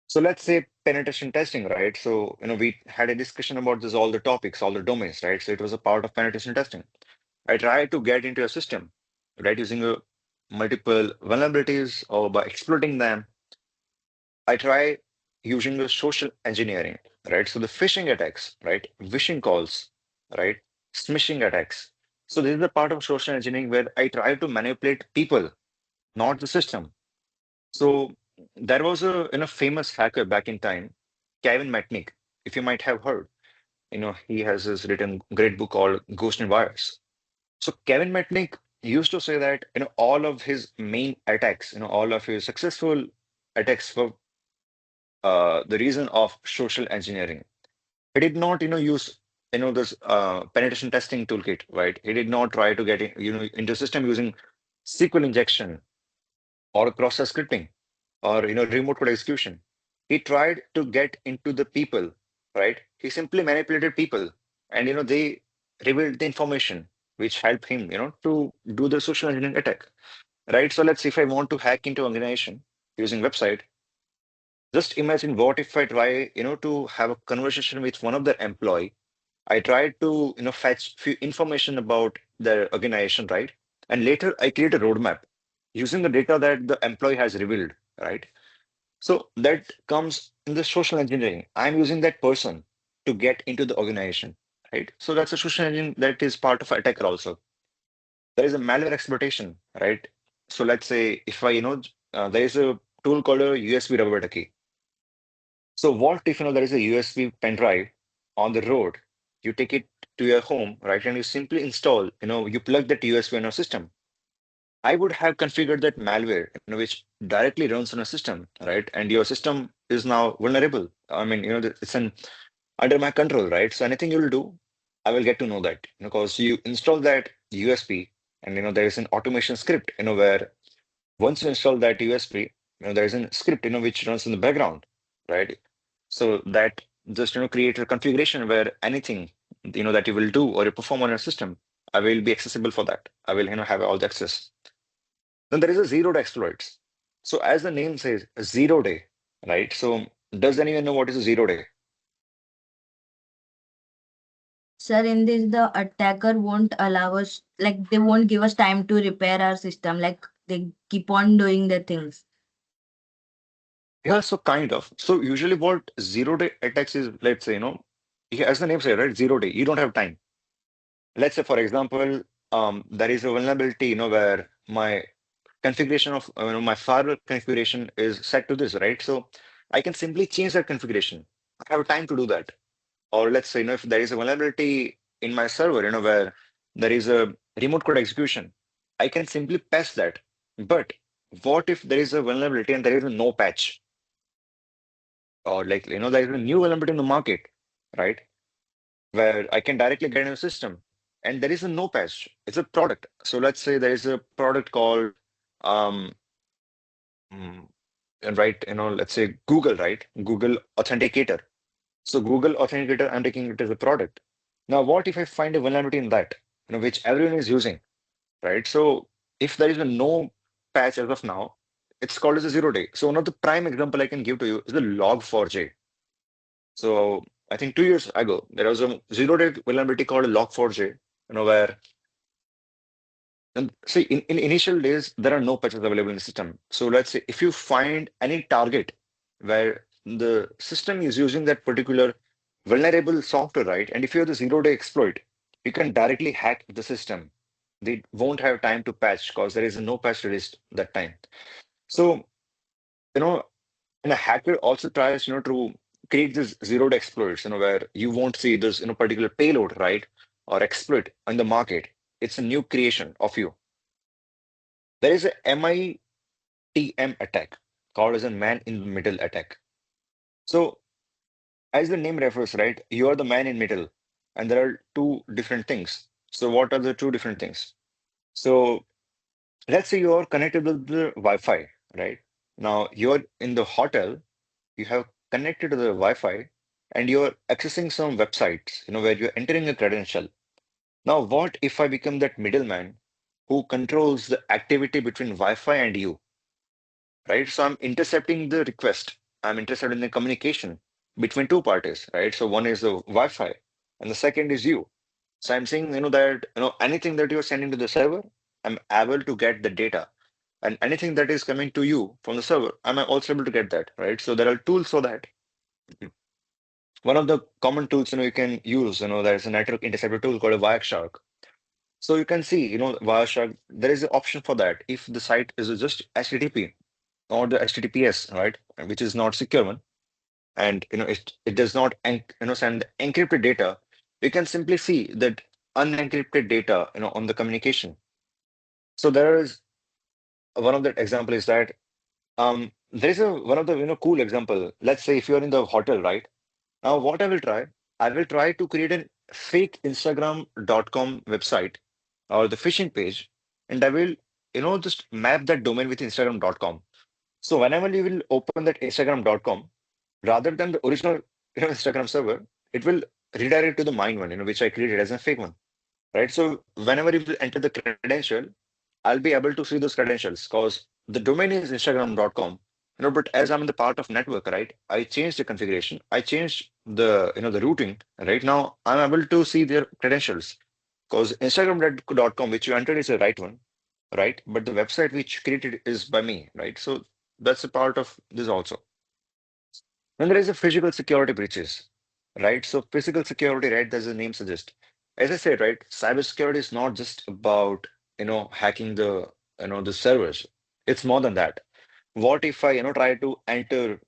So let's say penetration testing, right? So, we had a discussion about this, all the topics, all the domains, right? So it was a part of penetration testing. I try to get into a system, right, using multiple vulnerabilities or by exploiting them. I try using the social engineering, right? So the phishing attacks, right? Phishing calls, right? Smishing attacks. So this is the part of social engineering where I try to manipulate people, not the system. So there was a famous hacker back in time, Kevin Metnick, if you might have heard. He has this written great book called Ghost and Wires. So Kevin Metnick used to say that all of his main attacks, all of his successful attacks were the reason of social engineering. He did not use this penetration testing toolkit, right? He did not try to get into system using SQL injection or process scripting or remote code execution. He tried to get into the people, right? He simply manipulated people, and they revealed the information which helped him to do the social engineering attack, right? So let's say if I want to hack into organization using website, just imagine what if I try to have a conversation with one of the employee. I try to fetch few information about the organization, right? And later I create a roadmap using the data that the employee has revealed, right? So that comes in the social engineering. I'm using that person to get into the organization, right? So that's a social engineering that is part of attacker also. There is a malware exploitation, right? So let's say if I, there is a tool called a USB rubber ducky. So what if, there is a USB pen drive on the road? You take it to your home, right? And you simply install, you plug that USB in your system. I would have configured that malware, which directly runs on a system, right? And your system is now vulnerable. I mean, it's under my control, right? So anything you'll do, I will get to know that, because you install that USB, and there is an automation script, where once you install that USB, there is a script, which runs in the background, right? So that just create a configuration where anything that you will do or you perform on your system, I will be accessible for that. I will have all the access. Then there is a zero-day exploits. So as the name says, a 0 day, right? So does anyone know what is a 0 day? Sir, in this, the attacker won't allow us, like, they won't give us time to repair our system. Like, they keep on doing the things. Yeah, so kind of. So usually what 0 day attacks is, let's say, yeah, as the name says, right? 0 day, you don't have time. Let's say, for example, there is a vulnerability, where my configuration of, my firewall configuration is set to this, right? So I can simply change that configuration. I have time to do that. Or let's say, if there is a vulnerability in my server, where there is a remote code execution, I can simply patch that. But what if there is a vulnerability and there is a no patch? Or like, there is a new vulnerability in the market, right? Where I can directly get in a system and there is a no patch. It's a product. So let's say there is a product called, um, mm, and right, let's say Google, right? Google Authenticator. So Google Authenticator, I'm taking it as a product. Now, what if I find a vulnerability in that, which everyone is using, right? So if there is a no patch as of now, it's called as a 0 day. So one of the prime example I can give to you is the log4j. So I think 2 years ago, there was a 0 day vulnerability called log4j, where and see in initial days there are no patches available in the system. So let's say if you find any target where the system is using that particular vulnerable software, right? And if you have the 0 day exploit, you can directly hack the system. They won't have time to patch because there is no patch released that time. So, you know, and a hacker also tries, to create this 0 day exploits, where you won't see this, particular payload, right? Or exploit on the market. It's a new creation of you. There is a MITM attack called as a man in the middle attack. So, as the name refers, right, you are the man in middle, and there are two different things. So, what are the two different things? So, let's say you are connected with the Wi-Fi, right? Now, you're in the hotel, you have connected to the Wi-Fi, and you're accessing some websites, where you're entering a credential. Now, what if I become that middleman who controls the activity between Wi-Fi and you? Right? So I'm intercepting the request. I'm interested in the communication between two parties, right? So one is the Wi-Fi and the second is you. So I'm saying, that, anything that you're sending to the server, I'm able to get the data. And anything that is coming to you from the server, I'm also able to get that, right? So there are tools for that. One of the common tools, you can use, there's a network interceptor tool called a Wireshark. So you can see, Wireshark, there is an option for that. If the site is just HTTP, or the HTTPS, right, which is not secure one, and it does not send encrypted data, you can simply see that unencrypted data on the communication. So there is one of the example is that there is a one of the cool example. Let's say if you're in the hotel, right? Now what I will try to create a fake Instagram.com website or the phishing page, and I will just map that domain with Instagram.com. So whenever you will open that Instagram.com, rather than the original Instagram server, it will redirect to the mine one, which I created as a fake one, right? So whenever you will enter the credential, I'll be able to see those credentials because the domain is Instagram.com, but as I'm in the part of network, right? I changed the configuration, I changed the routing. Right now, I'm able to see their credentials because Instagram.com, which you entered, is the right one, right? But the website which created is by me, right? So that's a part of this also. Then there is a physical security breaches, right? So physical security, right, as the name suggests. As I said, right, cybersecurity is not just about, hacking the servers. It's more than that. What if I, try to enter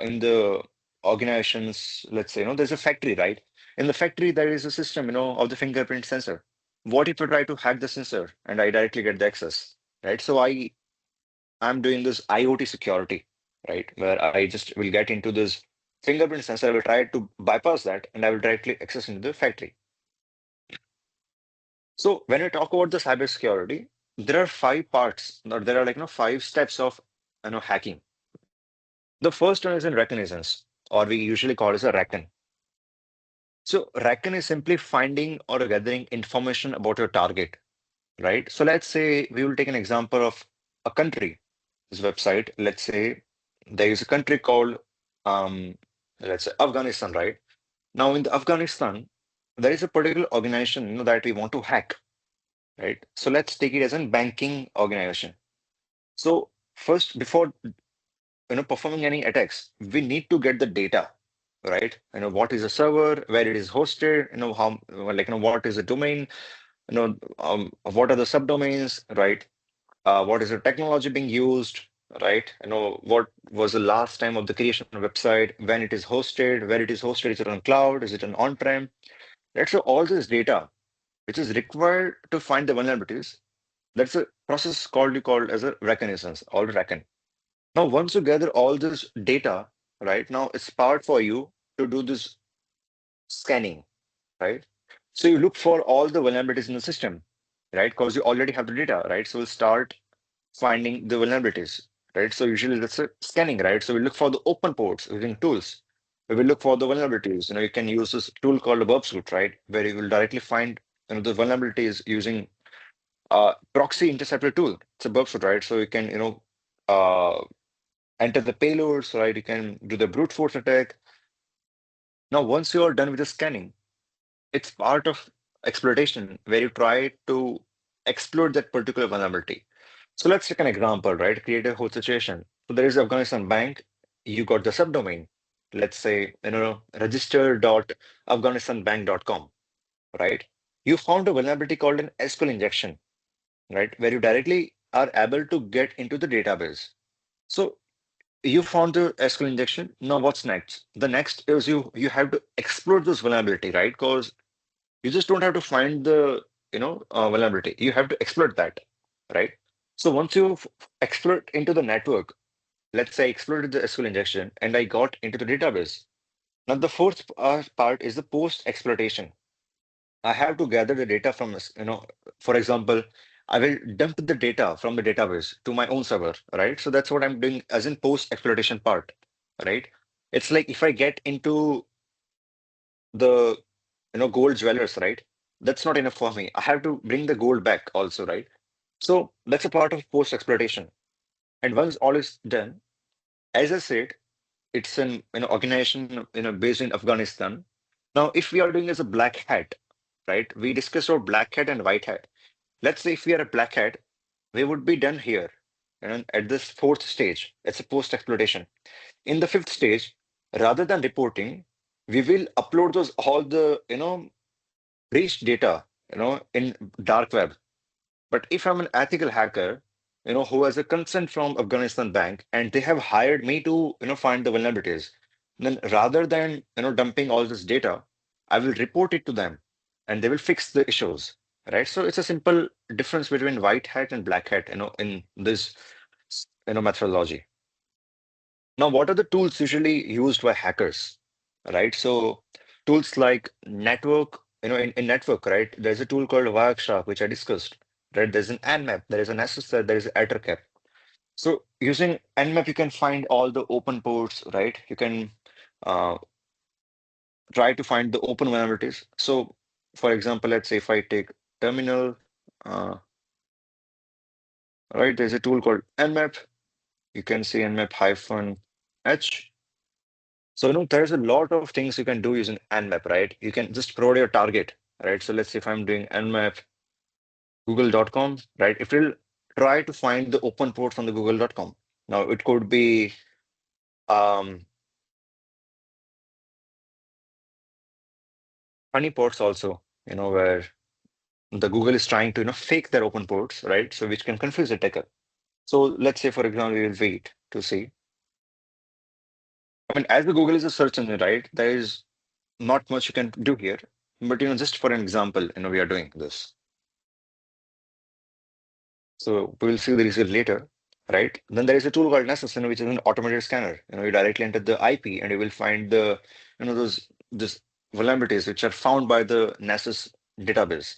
in the organizations, let's say, there's a factory, right? In the factory, there is a system, of the fingerprint sensor. What if I try to hack the sensor and I directly get the access, right? So I'm doing this IoT security, right? Where I just will get into this fingerprint sensor. I will try to bypass that and I will directly access into the factory. So when we talk about the cybersecurity, there are five parts, or there are like 5 steps of hacking. The first one is in reconnaissance, or we usually call it a reckon. So reckon is simply finding or gathering information about your target, right? So let's say we will take an example of a country, this website. Let's say there is a country called, um, let's say Afghanistan, right? Now in the Afghanistan, there is a particular organization that we want to hack, right? So let's take it as a banking organization. So first, before performing any attacks, we need to get the data, right? What is the server, where it is hosted, how, like what is the domain, what are the subdomains, right? What is the technology being used, right? What was the last time of the creation of the website, when it is hosted, where it is hosted, is it on cloud, is it on on-prem? Right? So all this data, which is required to find the vulnerabilities, that's a process called as a reconnaissance or reckon. Now, once you gather all this data, right, now it's part for you to do this scanning, right? So you look for all the vulnerabilities in the system, right? Because you already have the data, right? So we'll start finding the vulnerabilities, right? So usually that's a scanning, right? So we look for the open ports using tools. We will look for the vulnerabilities. You can use this tool called a burp suite, right? Where you will directly find the vulnerabilities using Proxy interceptor tool. It's a workflow, right? So you can, enter the payloads, right? You can do the brute force attack. Now, once you are done with the scanning, it's part of exploitation where you try to exploit that particular vulnerability. So let's take an example, right? Create a whole situation. So there is Afghanistan bank. You got the subdomain. Let's say, register.afghanistanbank.com, right? You found a vulnerability called an SQL injection, right? Where you directly are able to get into the database. So you found the SQL injection. Now what's next? The next is you have to exploit this vulnerability, right? Because you just don't have to find the vulnerability. You have to exploit that, right? So once you exploit into the network, let's say I exploited the SQL injection and I got into the database. Now the fourth part is the post exploitation. I have to gather the data from for example, I will dump the data from the database to my own server, right? So that's what I'm doing as in post exploitation part, right? It's like if I get into the gold jewelers, right? That's not enough for me. I have to bring the gold back also, right? So that's a part of post exploitation. And once all is done, as I said, it's an organization based in Afghanistan. Now, if we are doing as a black hat, right? We discussed about black hat and white hat. Let's say if we are a black hat, we would be done here. And at this fourth stage, it's a post exploitation. In the fifth stage, rather than reporting, we will upload those all the breached data, in dark web. But if I'm an ethical hacker, who has a consent from Afghanistan bank and they have hired me to, find the vulnerabilities, then rather than, dumping all this data, I will report it to them and they will fix the issues, right? So it's a simple difference between white hat and black hat, in this, methodology. Now, what are the tools usually used by hackers, right? So tools like network, in network, right? There's a tool called Wireshark, which I discussed, right? There's an Nmap, there is an SSL, there is an AtterCap. So using Nmap, you can find all the open ports, right? You can uh, try to find the open vulnerabilities. So for example, let's say if I take terminal, uh, right, there's a tool called Nmap. You can see Nmap-H. So, there's a lot of things you can do using Nmap, right? You can just provide your target, right? So let's say if I'm doing Nmap google.com, right? It will try to find the open port from the google.com. Now it could be honeypots also, where the Google is trying to, fake their open ports, right? So which can confuse the attacker. So let's say, for example, we will wait to see. I mean, as the Google is a search engine, right? There is not much you can do here. But, just for an example, we are doing this. So we will see the result later, right? Then there is a tool called Nessus, which is an automated scanner. You directly enter the IP and you will find the, this vulnerabilities which are found by the Nessus database.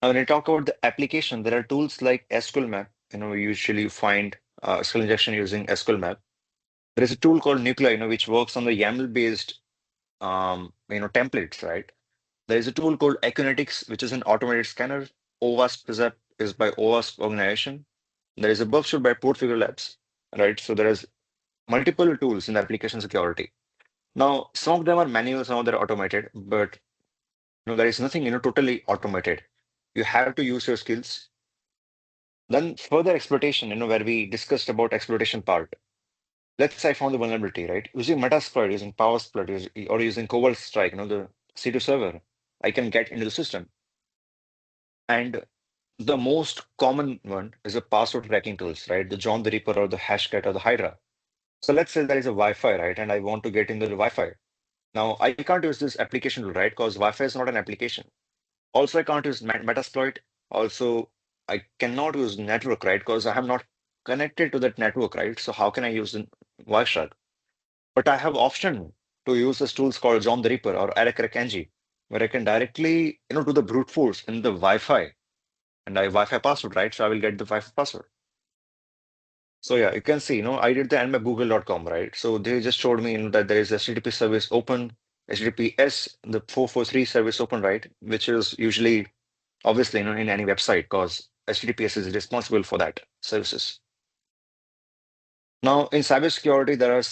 Now, when you talk about the application, there are tools like SQL Map. We usually find SQL injection using SQL Map. There is a tool called Nuclei, which works on the YAML-based, templates, right? There is a tool called Equinetics, which is an automated scanner. OWASP is by OWASP organization. There is a workshop by Portfolio Labs, right? So there is multiple tools in application security. Now, some of them are manual, some of them are automated, but there is nothing totally automated. You have to use your skills. Then further exploitation, where we discussed about exploitation part. Let's say I found the vulnerability, right? Using Metasploit, using PowerSploit, or using Cobalt Strike, the C2 server, I can get into the system. And the most common one is the password cracking tools, right? The John the Ripper or the Hashcat or the Hydra. So let's say there is a Wi-Fi, right? And I want to get into the Wi-Fi. Now I can't use this application tool, right? Because Wi-Fi is not an application. Also, I can't use Metasploit. Also, I cannot use network, right? Because I am not connected to that network, right? So how can I use the Wireshark? But I have option to use these tools called John the Ripper or AracRackNG, where I can directly, do the brute force in the Wi-Fi. And I have Wi-Fi password, right? So I will get the Wi-Fi password. So yeah, you can see, I did the nmap google.com, right? So they just showed me that there is a HTTP service open, HTTPS, the 443 service open, right? Which is usually obviously, in any website, because HTTPS is responsible for that services. Now, in cybersecurity, there are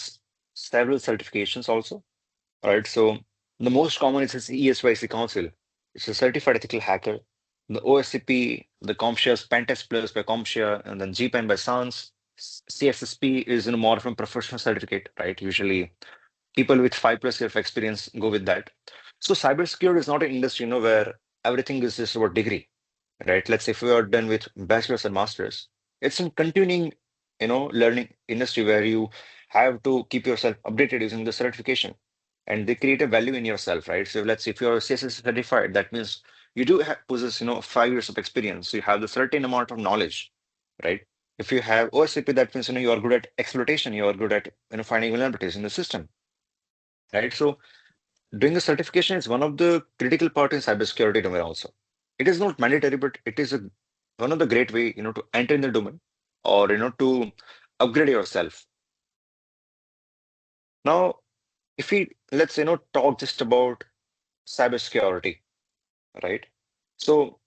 several certifications also, right? So the most common is this ESYC Council. It's a certified ethical hacker. The OSCP, the CompTIA, Pentest Plus by CompTIA, and then GPEN by SANS. CSSP is more of a professional certificate, right? Usually people with 5+ years of experience go with that. So cybersecurity is not an industry, where everything is just about degree, right? Let's say if we are done with bachelor's and master's, it's a continuing, learning industry where you have to keep yourself updated using the certification, and they create a value in yourself, right? So let's say if you're CSS certified, that means you do possess, 5 years of experience. So you have the certain amount of knowledge, right? If you have OSCP, that means you are good at exploitation, you are good at finding vulnerabilities in the system, right? So doing the certification is one of the critical part in cybersecurity domain also. It is not mandatory, but it is one of the great way, to enter in the domain, or, to upgrade yourself. Now, if we let's, talk just about cybersecurity, right? So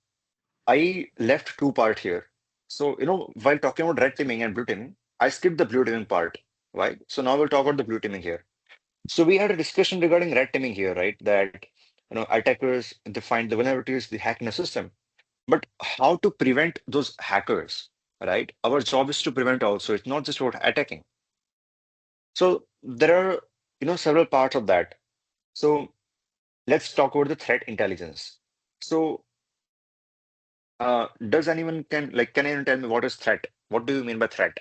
I left two part here. So, while talking about red teaming and blue teaming, I skipped the blue teaming part. Why? So now we'll talk about the blue teaming here. So we had a discussion regarding red teaming here, right? That attackers, they find the vulnerabilities, they hack in the system. But how to prevent those hackers, right? Our job is to prevent also. It's not just about attacking. So there are several parts of that. So let's talk about the threat intelligence. So does anyone can anyone tell me what is threat? What do you mean by threat?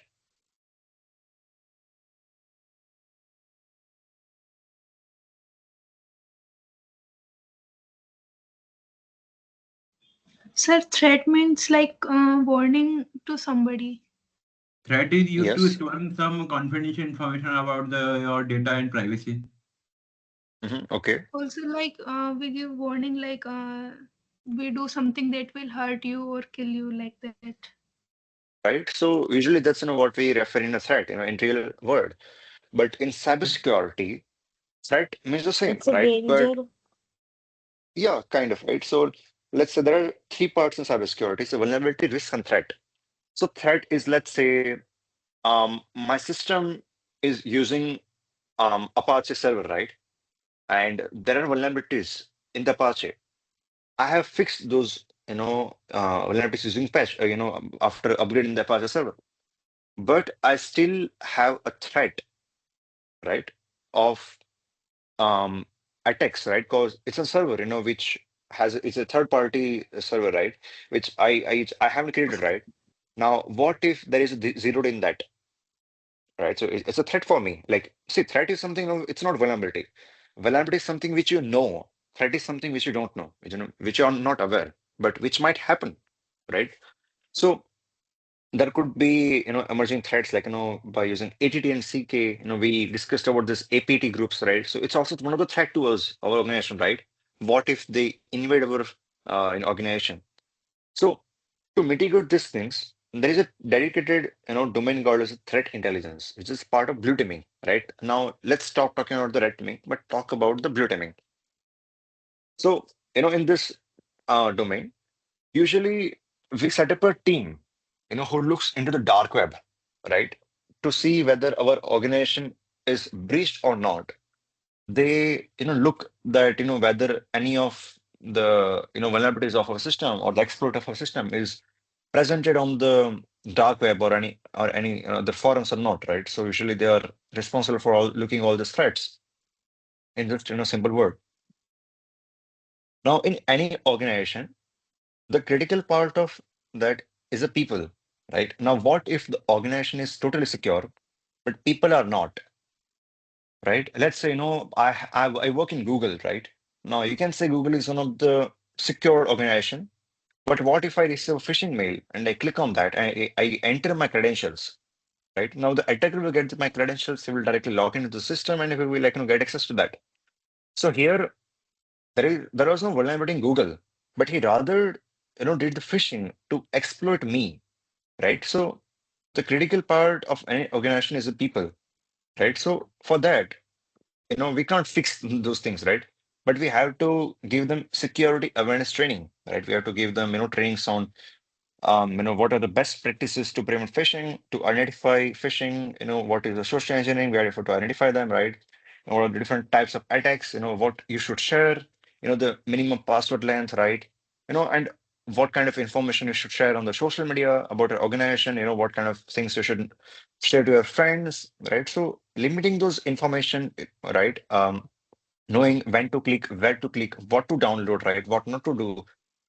Sir, threat means like warning to somebody. Threat is used to Yes. storing some confidential information about your data and privacy. Okay. Also, like we give warning, like we do something that will hurt you or kill you, like that. Right. So usually that's what we refer in a threat, in real world. But in cybersecurity, threat means the same, It's a right? But danger. yeah, kind of, right? So let's say there are three parts in cybersecurity. So vulnerability, risk, and threat. So threat is, let's say, my system is using Apache server, right? And there are vulnerabilities in the Apache. I have fixed those, vulnerabilities using patch, after upgrading the Apache server. But I still have a threat, right, of um attacks, right? Because it's a server, which it's a third party server, right? Which I haven't created, right? Now, what if there is a zero in that, right? So it's a threat for me. Like, see, threat is something, it's not vulnerability. Vulnerability is something which you know. Threat is something which you don't know, which you are not aware, but which might happen, right? So there could be, emerging threats like, by using ATT and CK, we discussed about this APT groups, right? So it's also one of the threat to us, our organization, right? What if they invade our organization? So to mitigate these things, there is a dedicated, domain called as threat intelligence, which is part of blue teaming, right? Now let's stop talking about the red teaming, but talk about the blue teaming. So, in this domain, usually we set up a team, who looks into the dark web, right? To see whether our organization is breached or not. They, look that, whether any of the, vulnerabilities of our system or the exploit of our system is presented on the dark web or any the forums or not, right? So usually they are responsible for looking all these threats in just, simple word. Now, in any organization, the critical part of that is the people, right? Now, what if the organization is totally secure, but people are not, right? Let's say, I work in Google, right? Now, you can say Google is one of the secure organization, but what if I receive a phishing mail and I click on that and I enter my credentials, right? Now, the attacker will get my credentials, he will directly log into the system and he will get access to that. So here, there was no vulnerability in Google, but he rather, did the phishing to exploit me, right? So the critical part of any organization is the people, right? So for that, we can't fix those things, right? but we have to give them security awareness training, right? We have to give them, trainings on, what are the best practices to prevent phishing, to identify phishing, what is the social engineering, we have to identify them, right? And what are the different types of attacks, what you should share, the minimum password length, right? And what kind of information you should share on the social media about your organization, what kind of things you should share to your friends, right? So limiting those information, right? Knowing when to click, where to click, what to download, right? What not to do,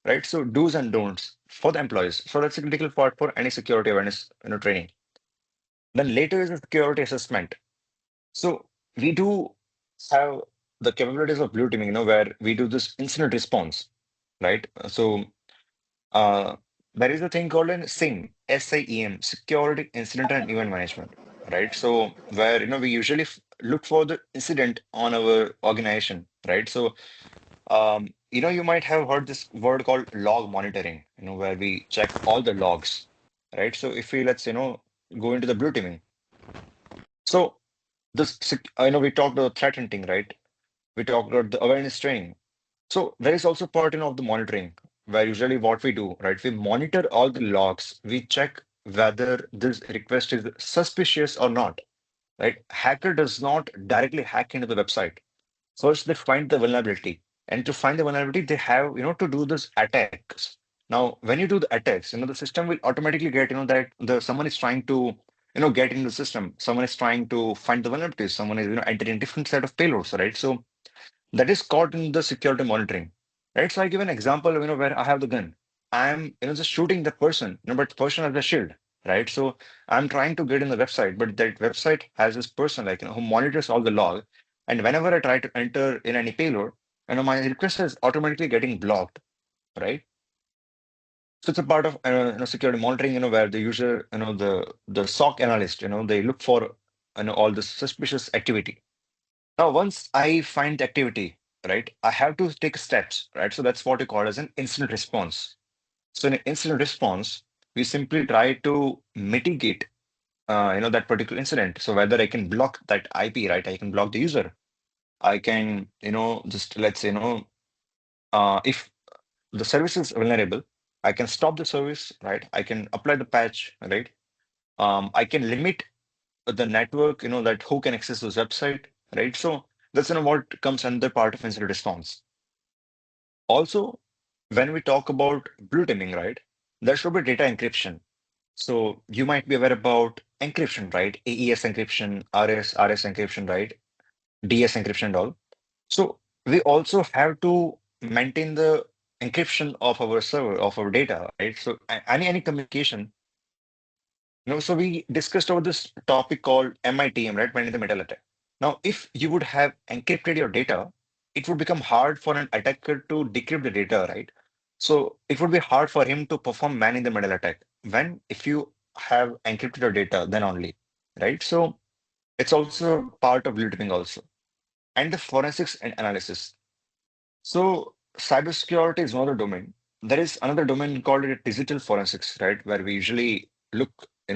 right? So do's and don'ts for the employees. So that's a critical part for any security awareness, training. Then later is the security assessment. So we do have the capabilities of blue teaming, where we do this incident response, right? So there is a thing called an SIEM, SIEM, Security Incident and Event Management, right? So where we usually look for the incident on our organization, right? So you might have heard this word called log monitoring, where we check all the logs, right? So if we let's go into the blue teaming. So we talked about threat hunting, right? We talked about the awareness training. So there is also part of the monitoring, where usually what we do, right? We monitor all the logs. We check whether this request is suspicious or not, right? Hacker does not directly hack into the website. First, they find the vulnerability, and to find the vulnerability, they have to do this attacks. Now, when you do the attacks, the system will automatically get that the someone is trying to get into the system. Someone is trying to find the vulnerabilities. Someone is entering different set of payloads, right? So that is caught in the security monitoring, right? So I give an example, where I have the gun. I'm, just shooting the person, but the person has the shield, right? So I'm trying to get in the website, but that website has this person, like, who monitors all the log. And whenever I try to enter in any payload, my request is automatically getting blocked, right? So it's a part of, security monitoring, where the user, the SOC analyst, they look for, all the suspicious activity. Now, once I find the activity, right, I have to take steps, right? So that's what we call as an incident response. So in an incident response, we simply try to mitigate, that particular incident. So whether I can block that IP, right? I can block the user. I can, just let's say, if the service is vulnerable, I can stop the service, right? I can apply the patch, right? I can limit the network, that who can access this website, right? So that's what comes under part of incident response. Also, when we talk about blue teaming, right, there should be data encryption. So you might be aware about encryption, right? AES encryption, RS encryption, right? DS encryption and all. So we also have to maintain the encryption of our server, of our data, right? So any communication. So we discussed about this topic called MITM, right? Man in the middle attack. Now, if you would have encrypted your data, it would become hard for an attacker to decrypt the data, right? So it would be hard for him to perform man in the middle attack. When if you have encrypted your data, then only, right? So it's also part of looting also. And the forensics and analysis. So cybersecurity is another domain. There is another domain called it digital forensics, right? Where we usually look,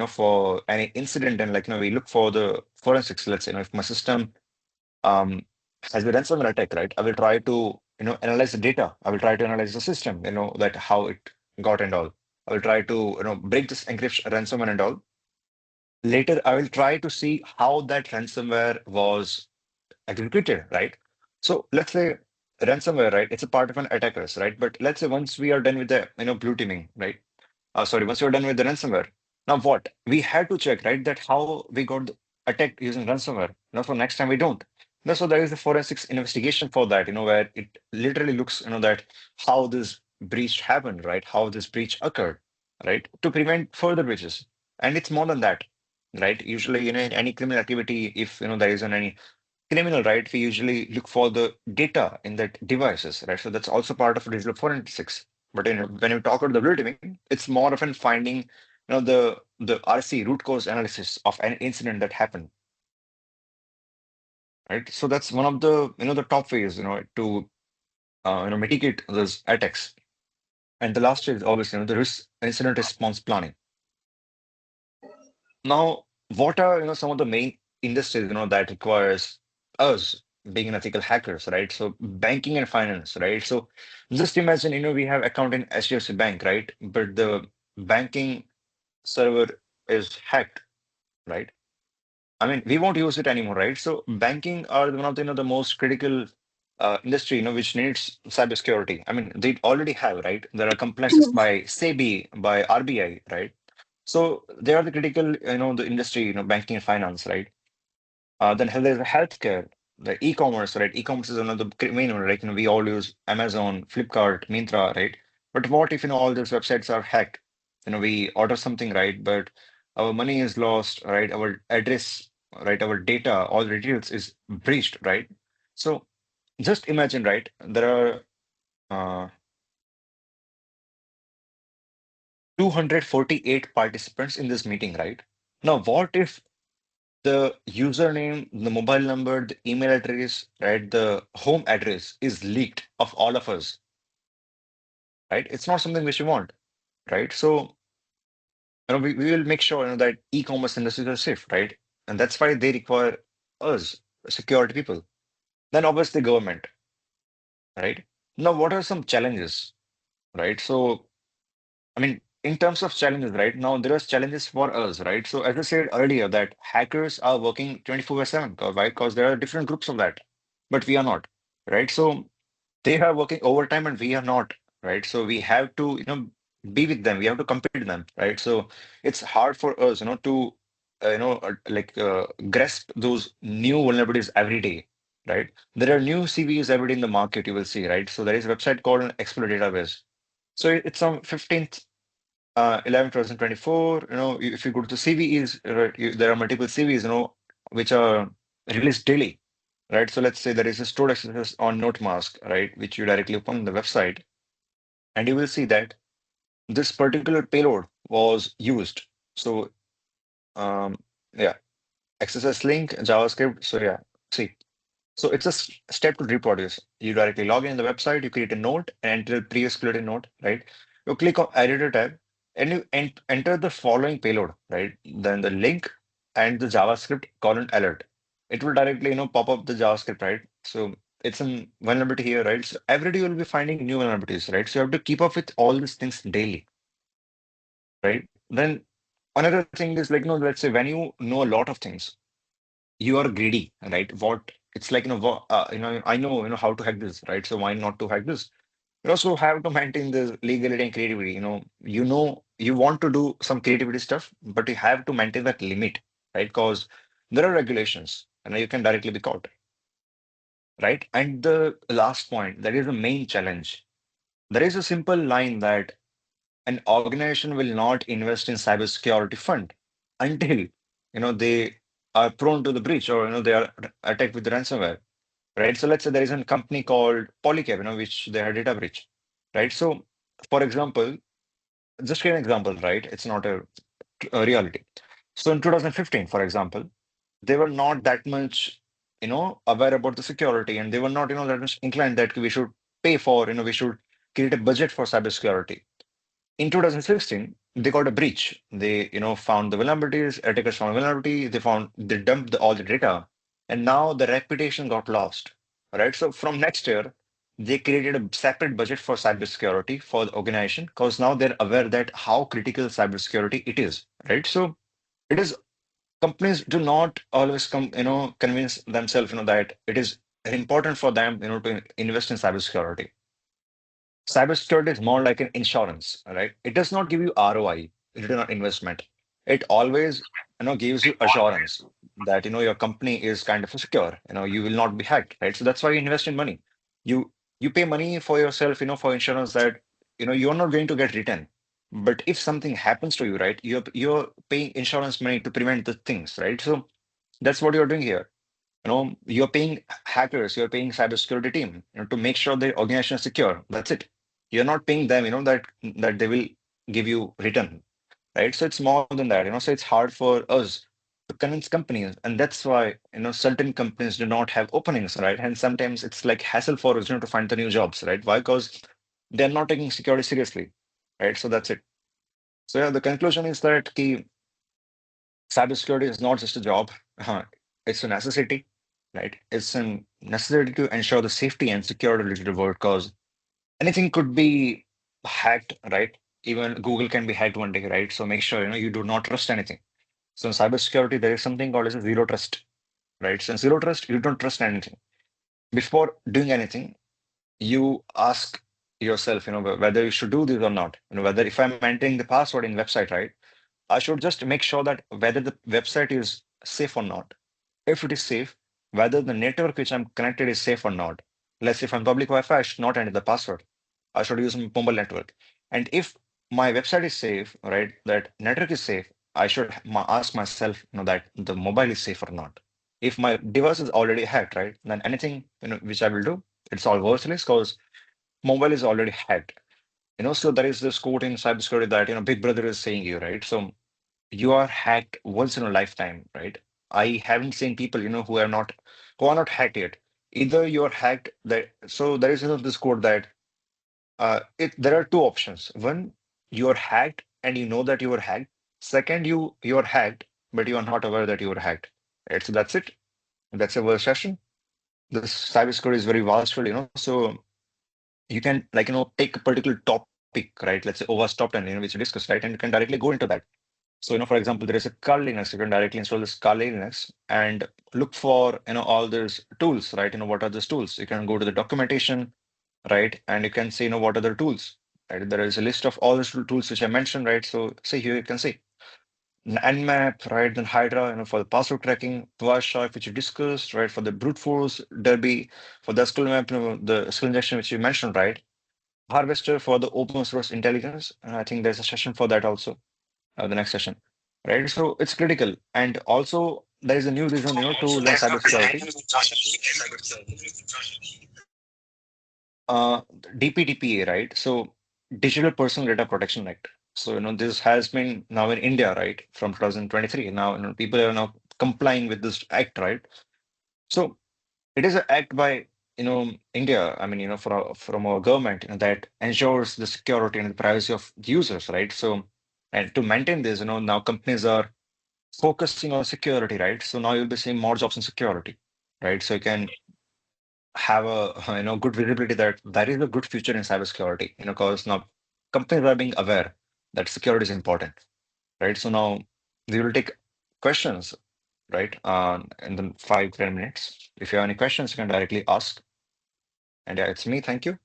for any incident and like, we look for the forensics. Let's say, if my system has a ransomware attack, right? I will try to, analyze the data. I will try to analyze the system, that how it got and all. I will try to, break this encryption ransomware and all. Later, I will try to see how that ransomware was executed, right? So let's say ransomware, right? It's a part of an attackers, right? But let's say once we are done with the blue teaming, right? Sorry, once we're done with the ransomware, now what? We had to check, right, that how we got attacked using ransomware. So next time we don't. So there is a forensics investigation for that, where it literally looks, that how this breach happened, right? How this breach occurred, right? To prevent further breaches. And it's more than that, right? Usually, in any criminal activity, if there isn't any criminal, right, we usually look for the data in that devices, right? So that's also part of digital forensics. But when you talk about the blue teaming, it's more often finding, the RC root cause analysis of an incident that happened, right? So that's one of the the top ways, to mitigate those attacks. And the last is obviously the risk incident response planning. Now, what are some of the main industries that requires us being an ethical hackers, right? So banking and finance, right? So just imagine, we have account in HDFC Bank, right? But the banking server is hacked, right? I mean, we won't use it anymore, right? So banking are one of the, the most critical industry, which needs cybersecurity. I mean, they already have, right? There are compliances by SEBI, by RBI, right? So they are the critical, the industry, banking and finance, right? Then there's the healthcare, the e-commerce, right? E-commerce is another main one, like, we all use Amazon, Flipkart, Myntra, right? But what if, all these websites are hacked? We order something, right? But our money is lost, right? Our address, right? Our data, all the details is breached, right? So just imagine, right? There are 248 participants in this meeting, right? Now, what if the username, the mobile number, the email address, right, the home address is leaked of all of us, right? It's not something which we want, right? So, we will make sure, that e-commerce industries are safe, right? And that's why they require us, security people. Then obviously government, right? Now, what are some challenges, right? So, I mean, in terms of challenges, right now, there are challenges for us, right? So, as I said earlier, that hackers are working 24/7, right? Because there are different groups of that, but we are not, right? So, they are working overtime and we are not, right? So, we have to, be with them. We have to compete with them, right? So, it's hard for us, to, grasp those new vulnerabilities every day, right? There are new CVEs every day in the market, you will see, right? So, there is a website called an Explorer Database. So, it's on 15th 11 2024, if you go to the CVEs, right, there are multiple CVEs, which are released daily, right? So let's say there is a stored access on Note Mask, right, which you directly open the website, and you will see that this particular payload was used. So, um, yeah, XSS link, JavaScript. So yeah, see. So it's a step to reproduce. You directly log in the website, you create a note, and enter the previous created note, right? You click on editor tab and you enter the following payload, right? Then the link and the JavaScript colon alert. It will directly, pop up the JavaScript, right? So it's a vulnerability here, right? So every day you'll be finding new vulnerabilities, right? So you have to keep up with all these things daily, right? Then another thing is like, let's say when you know a lot of things, you are greedy, right? What it's like, I know, how to hack this, right? So why not to hack this? You also have to maintain the legality and creativity. You want to do some creativity stuff, but you have to maintain that limit, right? Because there are regulations, and you can directly be caught, right? And the last point, that is the main challenge. There is a simple line that an organization will not invest in cybersecurity fund until they are prone to the breach, or they are attacked with ransomware, right? So let's say there is a company called Polycab, which they had data breach, right? So for example, just give an example, right? It's not a reality. So in 2015, for example, they were not that much aware about the security, and they were not that much inclined that we should pay for, we should create a budget for cybersecurity. In 2016, they got a breach. They, found the vulnerabilities, attackers found vulnerability, they dumped all the data, and now the reputation got lost. Right. So from next year, they created a separate budget for cybersecurity for the organization because now they're aware that how critical cybersecurity it is. Right. So it is companies do not always convince themselves, that it is important for them, to invest in cybersecurity. Cybersecurity is more like an insurance, right? It does not give you ROI, return on investment. It always, gives you assurance that, your company is kind of secure. You will not be hacked, right? So that's why you invest in money. You pay money for yourself, for insurance that, you're not going to get return. But if something happens to you, right, you're paying insurance money to prevent the things, right? So that's what you're doing here. You're paying hackers, you're paying cybersecurity team, to make sure the organization is secure. That's it. You're not paying them, that they will give you return, right? So it's more than that, So it's hard for us to convince companies, and that's why certain companies do not have openings, right? And sometimes it's like hassle for us, to find the new jobs, right? Why? Because they're not taking security seriously, right? So that's it. So yeah, the conclusion is that key cybersecurity is not just a job, it's a necessity, right? It's an necessary to ensure the safety and security related to the world, because anything could be hacked, right? Even Google can be hacked one day, right? So make sure you do not trust anything. So in cybersecurity, there is something called as a zero trust, right? So in zero trust, you don't trust anything. Before doing anything, you ask yourself, whether you should do this or not. Whether if I'm entering the password in website, right? I should just make sure that whether the website is safe or not. If it is safe, whether the network which I'm connected is safe or not. Let's say if I'm public Wi-Fi, I should not enter the password. I should use my mobile network. And if my website is safe, right, that network is safe, I should ask myself, that the mobile is safe or not. If my device is already hacked, right, then anything which I will do, it's all worthless because mobile is already hacked. So there is this quote in cybersecurity that Big Brother is saying you, right? So you are hacked once in a lifetime, right? I haven't seen people, who are not hacked yet. Either you're hacked that so there is this quote that there are two options. One, you are hacked and you know that you were hacked. Second, you are hacked, but you are not aware that you were hacked. Right? So that's it. That's a whole session. This cybersecurity is very vast field, so you can take a particular topic, right? Let's say OWASP top 10, which we discussed, right? And you can directly go into that. So, for example, there is a Kali Linux. You can directly install this Kali Linux and look for, all these tools, right? What are those tools? You can go to the documentation, right? And you can see, what are the tools, right? There is a list of all the tools which I mentioned, right? So, see here, you can see Nmap, right? Then Hydra, for the password tracking, Wireshark, which you discussed, right? For the brute force, Derby, for the skill map, the skill injection, which you mentioned, right? Harvester for the open source intelligence. And I think there's a session for that also, the next session, right? So it's critical. And also there is a new reason, to learn cybersecurity. Uh, DPDPA, right? So Digital Personal Data Protection Act. So, this has been now in India, right? From 2023. Now, people are now complying with this act, right? So it is an act by, India, I mean, from our government, that ensures the security and the privacy of users, right? So, and to maintain this, now companies are focusing on security, right? So now you'll be seeing more jobs in security, right? So you can have a good visibility that there is a good future in cybersecurity, because now companies are being aware that security is important, right? So now we will take questions, right? In the 5-10 minutes. If you have any questions, you can directly ask. And yeah, it's me. Thank you.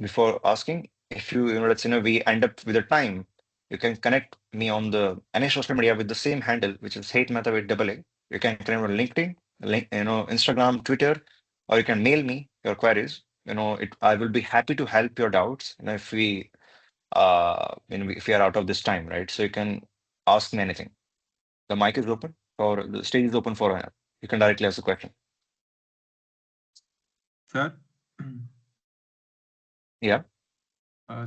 Before asking, if let's we end up with a time, you can connect me on any social media with the same handle, which is Hate Mehta with double A. You can connect on LinkedIn, Instagram, Twitter, or you can mail me your queries. I will be happy to help your doubts. If if we are out of this time, right? So you can ask me anything. The mic is open, or the stage is open for you can directly ask the question. Sir? Yeah.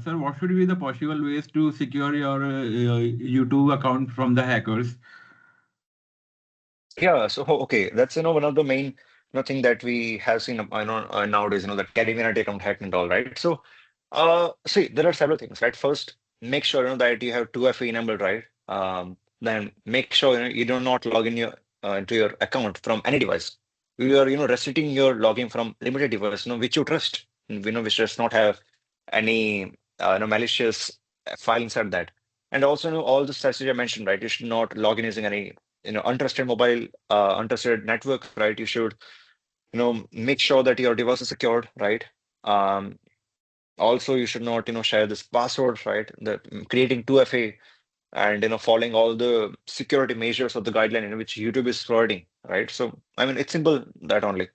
Sir, what should be the possible ways to secure your YouTube account from the hackers? Yeah, so okay, that's one of the main thing that we have seen nowadays, that Cadivinaty account hacked and all, right? So see, there are several things, right? First, make sure that you have 2FA enabled, right? Then make sure you do not log in into your account from any device. You are restricting your login from limited device, which you trust, which does not have any malicious file inside that. And also all the strategy I mentioned, right? You should not log in using any untrusted mobile, untrusted network, right? You should, make sure that your device is secured, right? Also, you should not, share this password, right? Creating 2FA and, following all the security measures of the guideline in which YouTube is providing, right? So, I mean, it's simple that only.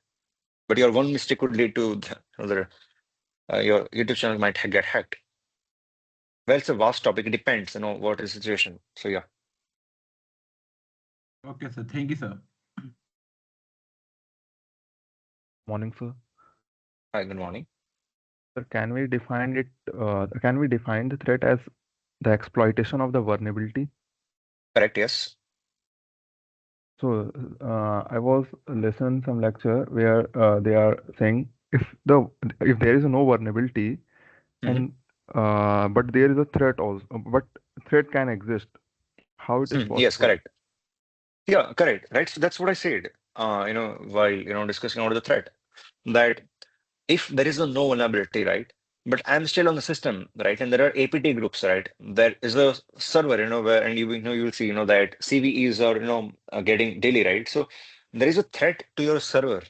But your one mistake could lead to your YouTube channel might get hacked. Well, it's a vast topic. It depends, what is the situation. So, yeah. Okay, sir. Thank you, sir. Morning, sir. Hi, good morning. Sir, can we define the threat as the exploitation of the vulnerability? Correct, yes. So I was listening some lecture where they are saying if there is no vulnerability and but there is a threat also, but threat can exist. How it is Yes, possible? correct. Yeah, correct. Right. So that's what I said. while discussing about the threat, that if there is no vulnerability, right, but I'm still on the system, right, and there are APT groups, right, there is a server, where, and you'll see, that CVEs are, getting daily, right? So there is a threat to your server,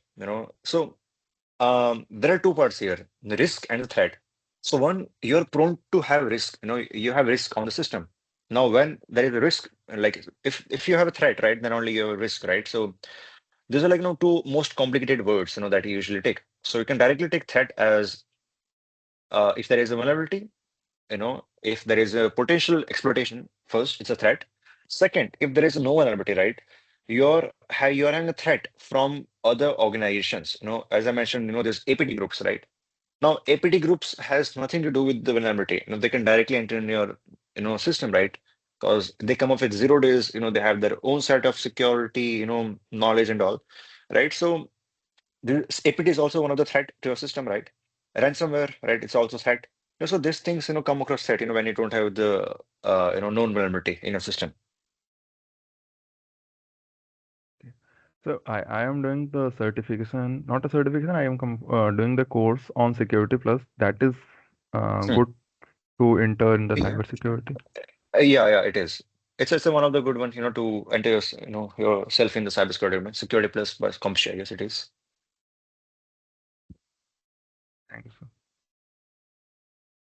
so there are two parts here, the risk and the threat. So one, you're prone to have risk, you have risk on the system. Now, when there is a risk, like if you have a threat, right, then only you have a risk, right? So these are like two most complicated words, that you usually take. So you can directly take threat as if there is a vulnerability, if there is a potential exploitation, first, it's a threat. Second, if there is no vulnerability, right, you're having a threat from other organizations. As I mentioned, there's APT groups, right? Now, APT groups has nothing to do with the vulnerability. They can directly enter in your, system, right? Because they come up with 0 days, they have their own set of security, knowledge and all, right? So this APT is also one of the threat to your system, right? Ransomware, right? It's also threat. So these things, come across threat, when you don't have the, known vulnerability in your system. So I am doing the certification, not a certification, I am doing the course on Security Plus. That is Hmm. good to enter in the Yeah, cybersecurity. yeah, it is. It's one of the good ones, to enter your, yourself in the cybersecurity domain. Security Plus by CompShare, yes, it is. Thank you, sir.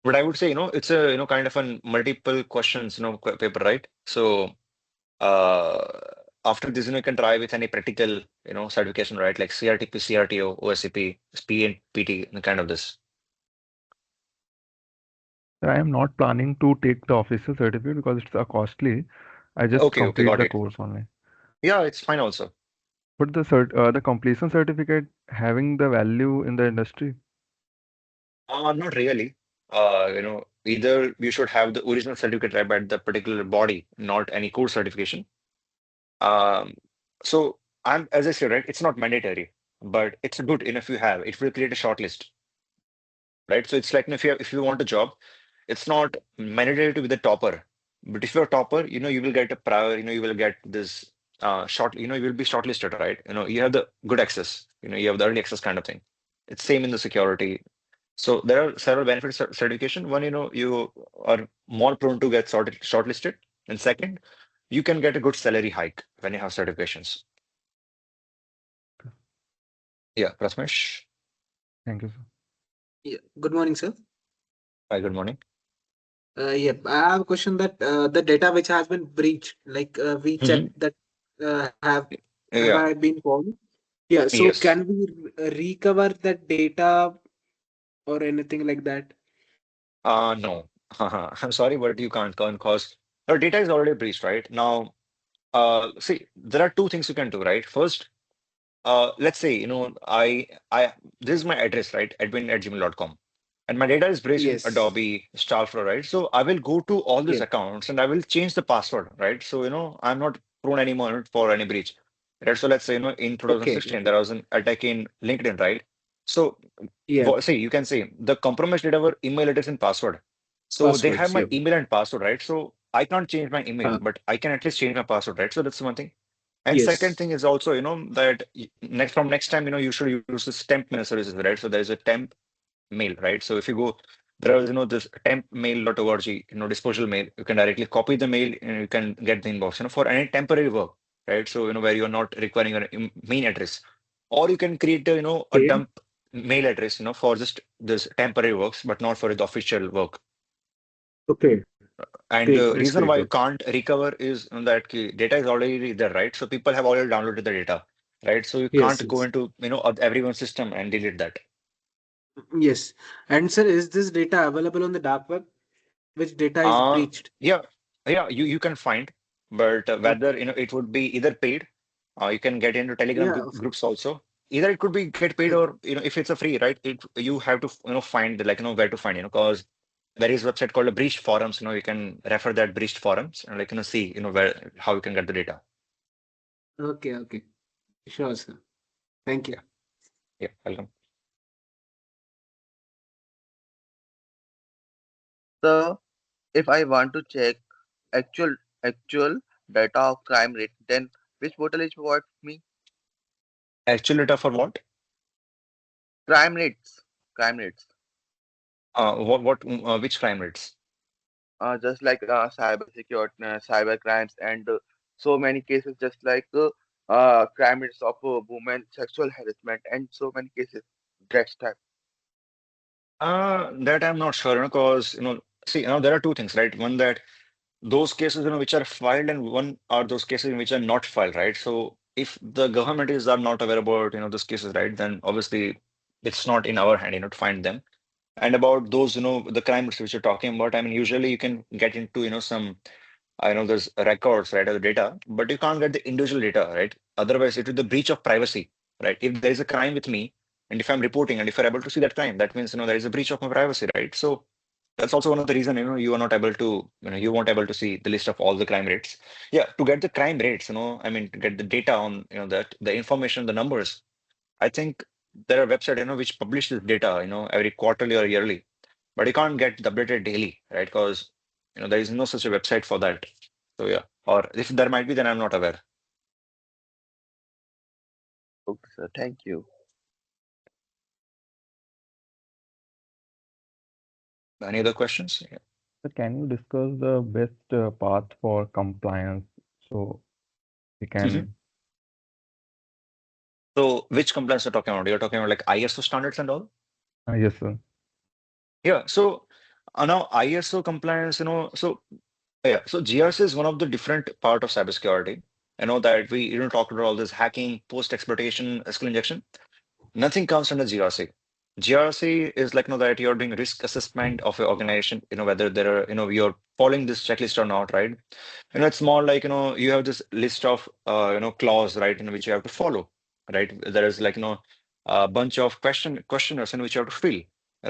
But I would say, it's a, kind of a multiple questions, paper, right? So after this, you can try with any practical, certification, right? Like CRTP, CRTO, OSCP, SP and PT, and kind of this. Sir, I am not planning to take the officer certificate because it's costly. I just Okay, complete got the it. course only. Yeah, it's fine also. But the completion certificate having the value in the industry. Not really. Either you should have the original certificate right by the particular body, not any course certification. Um, so as I said, right, it's not mandatory, but it's good enough you have. It will create a shortlist, right? So it's like if you want a job, it's not mandatory to be the topper, but if you're a topper, you will get a prior, you will get this you will be shortlisted, right? You have the good access, you have the early access kind of thing. It's same in the security. So there are several benefits of certification. One, you are more prone to get shortlisted, and second, you can get a good salary hike when you have certifications. Yeah, Prasmesh. Thank you, sir. Yeah. Good morning, sir. Hi, good morning. Yeah, I have a question that the data which has been breached, like we Mhm. checked that have Yeah, I been found? Yeah, so yes. can we recover that data or anything like that? No. I'm sorry, but you can't cause your data is already breached, right? Now, see, there are two things you can do, right? First, let's say, I this is my address, right? admin@gmail.com. And my data is breached in Yes. Adobe, Starflow, right? So I will go to all these Yes. accounts and I will change the password, right? So, I'm not prone anymore for any breach. Right. So let's say, in Okay. 2016, Okay. there was an attack in LinkedIn, right? So Yeah. see, you can say the compromised data were email address and password. So they have Passwords. my Yeah. email and password, right? So I can't change my email, Uh, but I can at least change my password, right? So that's one thing. And second yes. thing is also, that next time, you should use this temp mail services, right? So there is a temp mail, right? So if you go, there is, this tempmail.org, disposal mail, you can directly copy the mail and you can get the inbox, for any temporary work, right? So, where you're not requiring a main address, or you can create a, a Okay. dump mail address, for just this temporary works, but not for the official work. Okay. And Great. the That's reason great. why you Yeah. can't recover is that data is already there, right? So people have already downloaded the data, right? So you Yes. can't go Yes. into, everyone's system and delete that. Yes. And sir, is this data available on the dark web? Which data is Uh, breached? yeah, yeah, you can find, but whether, Okay. it would be either paid, you can get into Telegram Yeah. groups also. Either it could be get paid, or, if it's a free, right? You have to, find the, like, where to find, because there is a website called a breached forums, you can refer that breached forums and, like, see, where, how you can get the data. Okay. Okay. Sure, sir. Thank you. Yeah, yeah, welcome. So if I want to check actual data of crime rate, then which portal is provide me? Actual data for what? Crime rates. Crime rates. Which crime rates? Just like cyber security, cyber crimes, and so many cases, just like crime rates of women, sexual harassment, and so many cases. That's type. That I'm not sure, because see, there are two things, right? One, that those cases, which are filed, and one are those cases which are not filed, right? So if the government are not aware about, those cases, right, then obviously it's not in our hand, to find them. And about those, the crimes which you're talking about, I mean, usually you can get into, some, I know there's records, right, of the data, but you can't get the individual data, right? Otherwise, it is the breach of privacy, right? If there is a crime with me, and if I'm reporting, and if you're able to see that crime, that means, there is a breach of my privacy, right? So that's also one of the reason, you are not able to, you won't able to see the list of all the crime rates. Yeah, to get the crime rates, I mean, to get the data on, that the information, the numbers, I think there are websites, which publish this data, every quarterly or yearly, but you can't get the updated daily, right? Because, there is no such a website for that. So yeah, or if there might be, then I'm not aware. Okay, sir. Thank you. Any other questions? Yeah. So can you discuss the best path for compliance so we can? So which compliance you're talking about? You're talking about like ISO standards and all? Yes, sir. Yeah. So now ISO compliance, so yeah, so GRC is one of the different part of cybersecurity. I know that we talked about all this hacking, post-exploitation, SQL injection. Nothing comes under GRC. GRC is like, that you're doing risk assessment of your organization, whether there are, you're following this checklist or not, right? It's more like, you have this list of, clause, right, which you have to follow, right? There is like, a bunch of questionnaires in which you have to fill,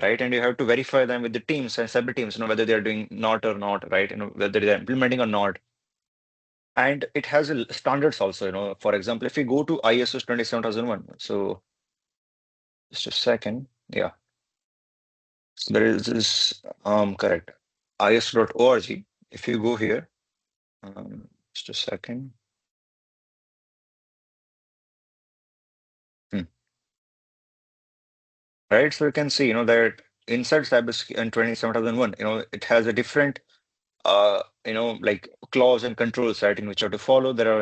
right? And you have to verify them with the teams and cyber teams, whether they're doing not or not, right? Whether they're implementing or not. And it has standards also, for example, if you go to ISO 27001, so just a second. Yeah. So there is this, correct, ISO.org. If you go here, just a second. Right, so you can see, that inside cybersecurity in 27001, it has a different, like clause and controls, right, in which you have to follow. There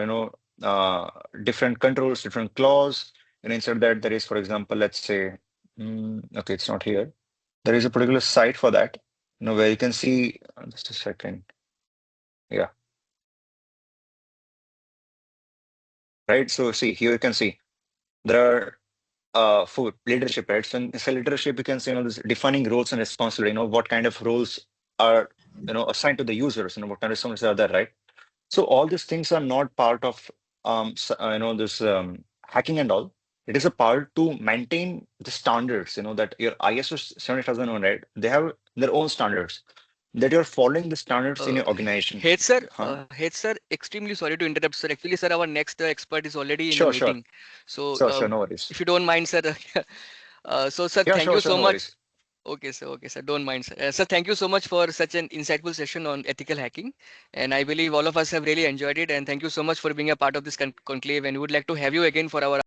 are, different controls, different clause, and inside that there is, for example, let's say, okay, it's not here. There is a particular site for that, where you can see, just a second. Yeah. Right, so see, here you can see there are for leadership, right? So in leadership, you can see, this defining roles and responsibility, what kind of roles are, assigned to the users, what kind of responsibilities are there, right? So all these things are not part of, this hacking and all. It is a part to maintain the standards, that your ISO 27001, right? They have their own standards, that you're following the standards in your organization. Head sir, extremely sorry to interrupt, sir. Actually, sir, our next expert is already in the Sure, meeting. So, sure, no worries. if you don't mind, sir. So, sir, Yeah, thank sure, you sure, so no much. worries. Okay, sir, don't mind, sir. Sir, thank you so much for such an insightful session on ethical hacking. And I believe all of us have really enjoyed it. And thank you so much for being a part of this conclave. And we would like to have you again for our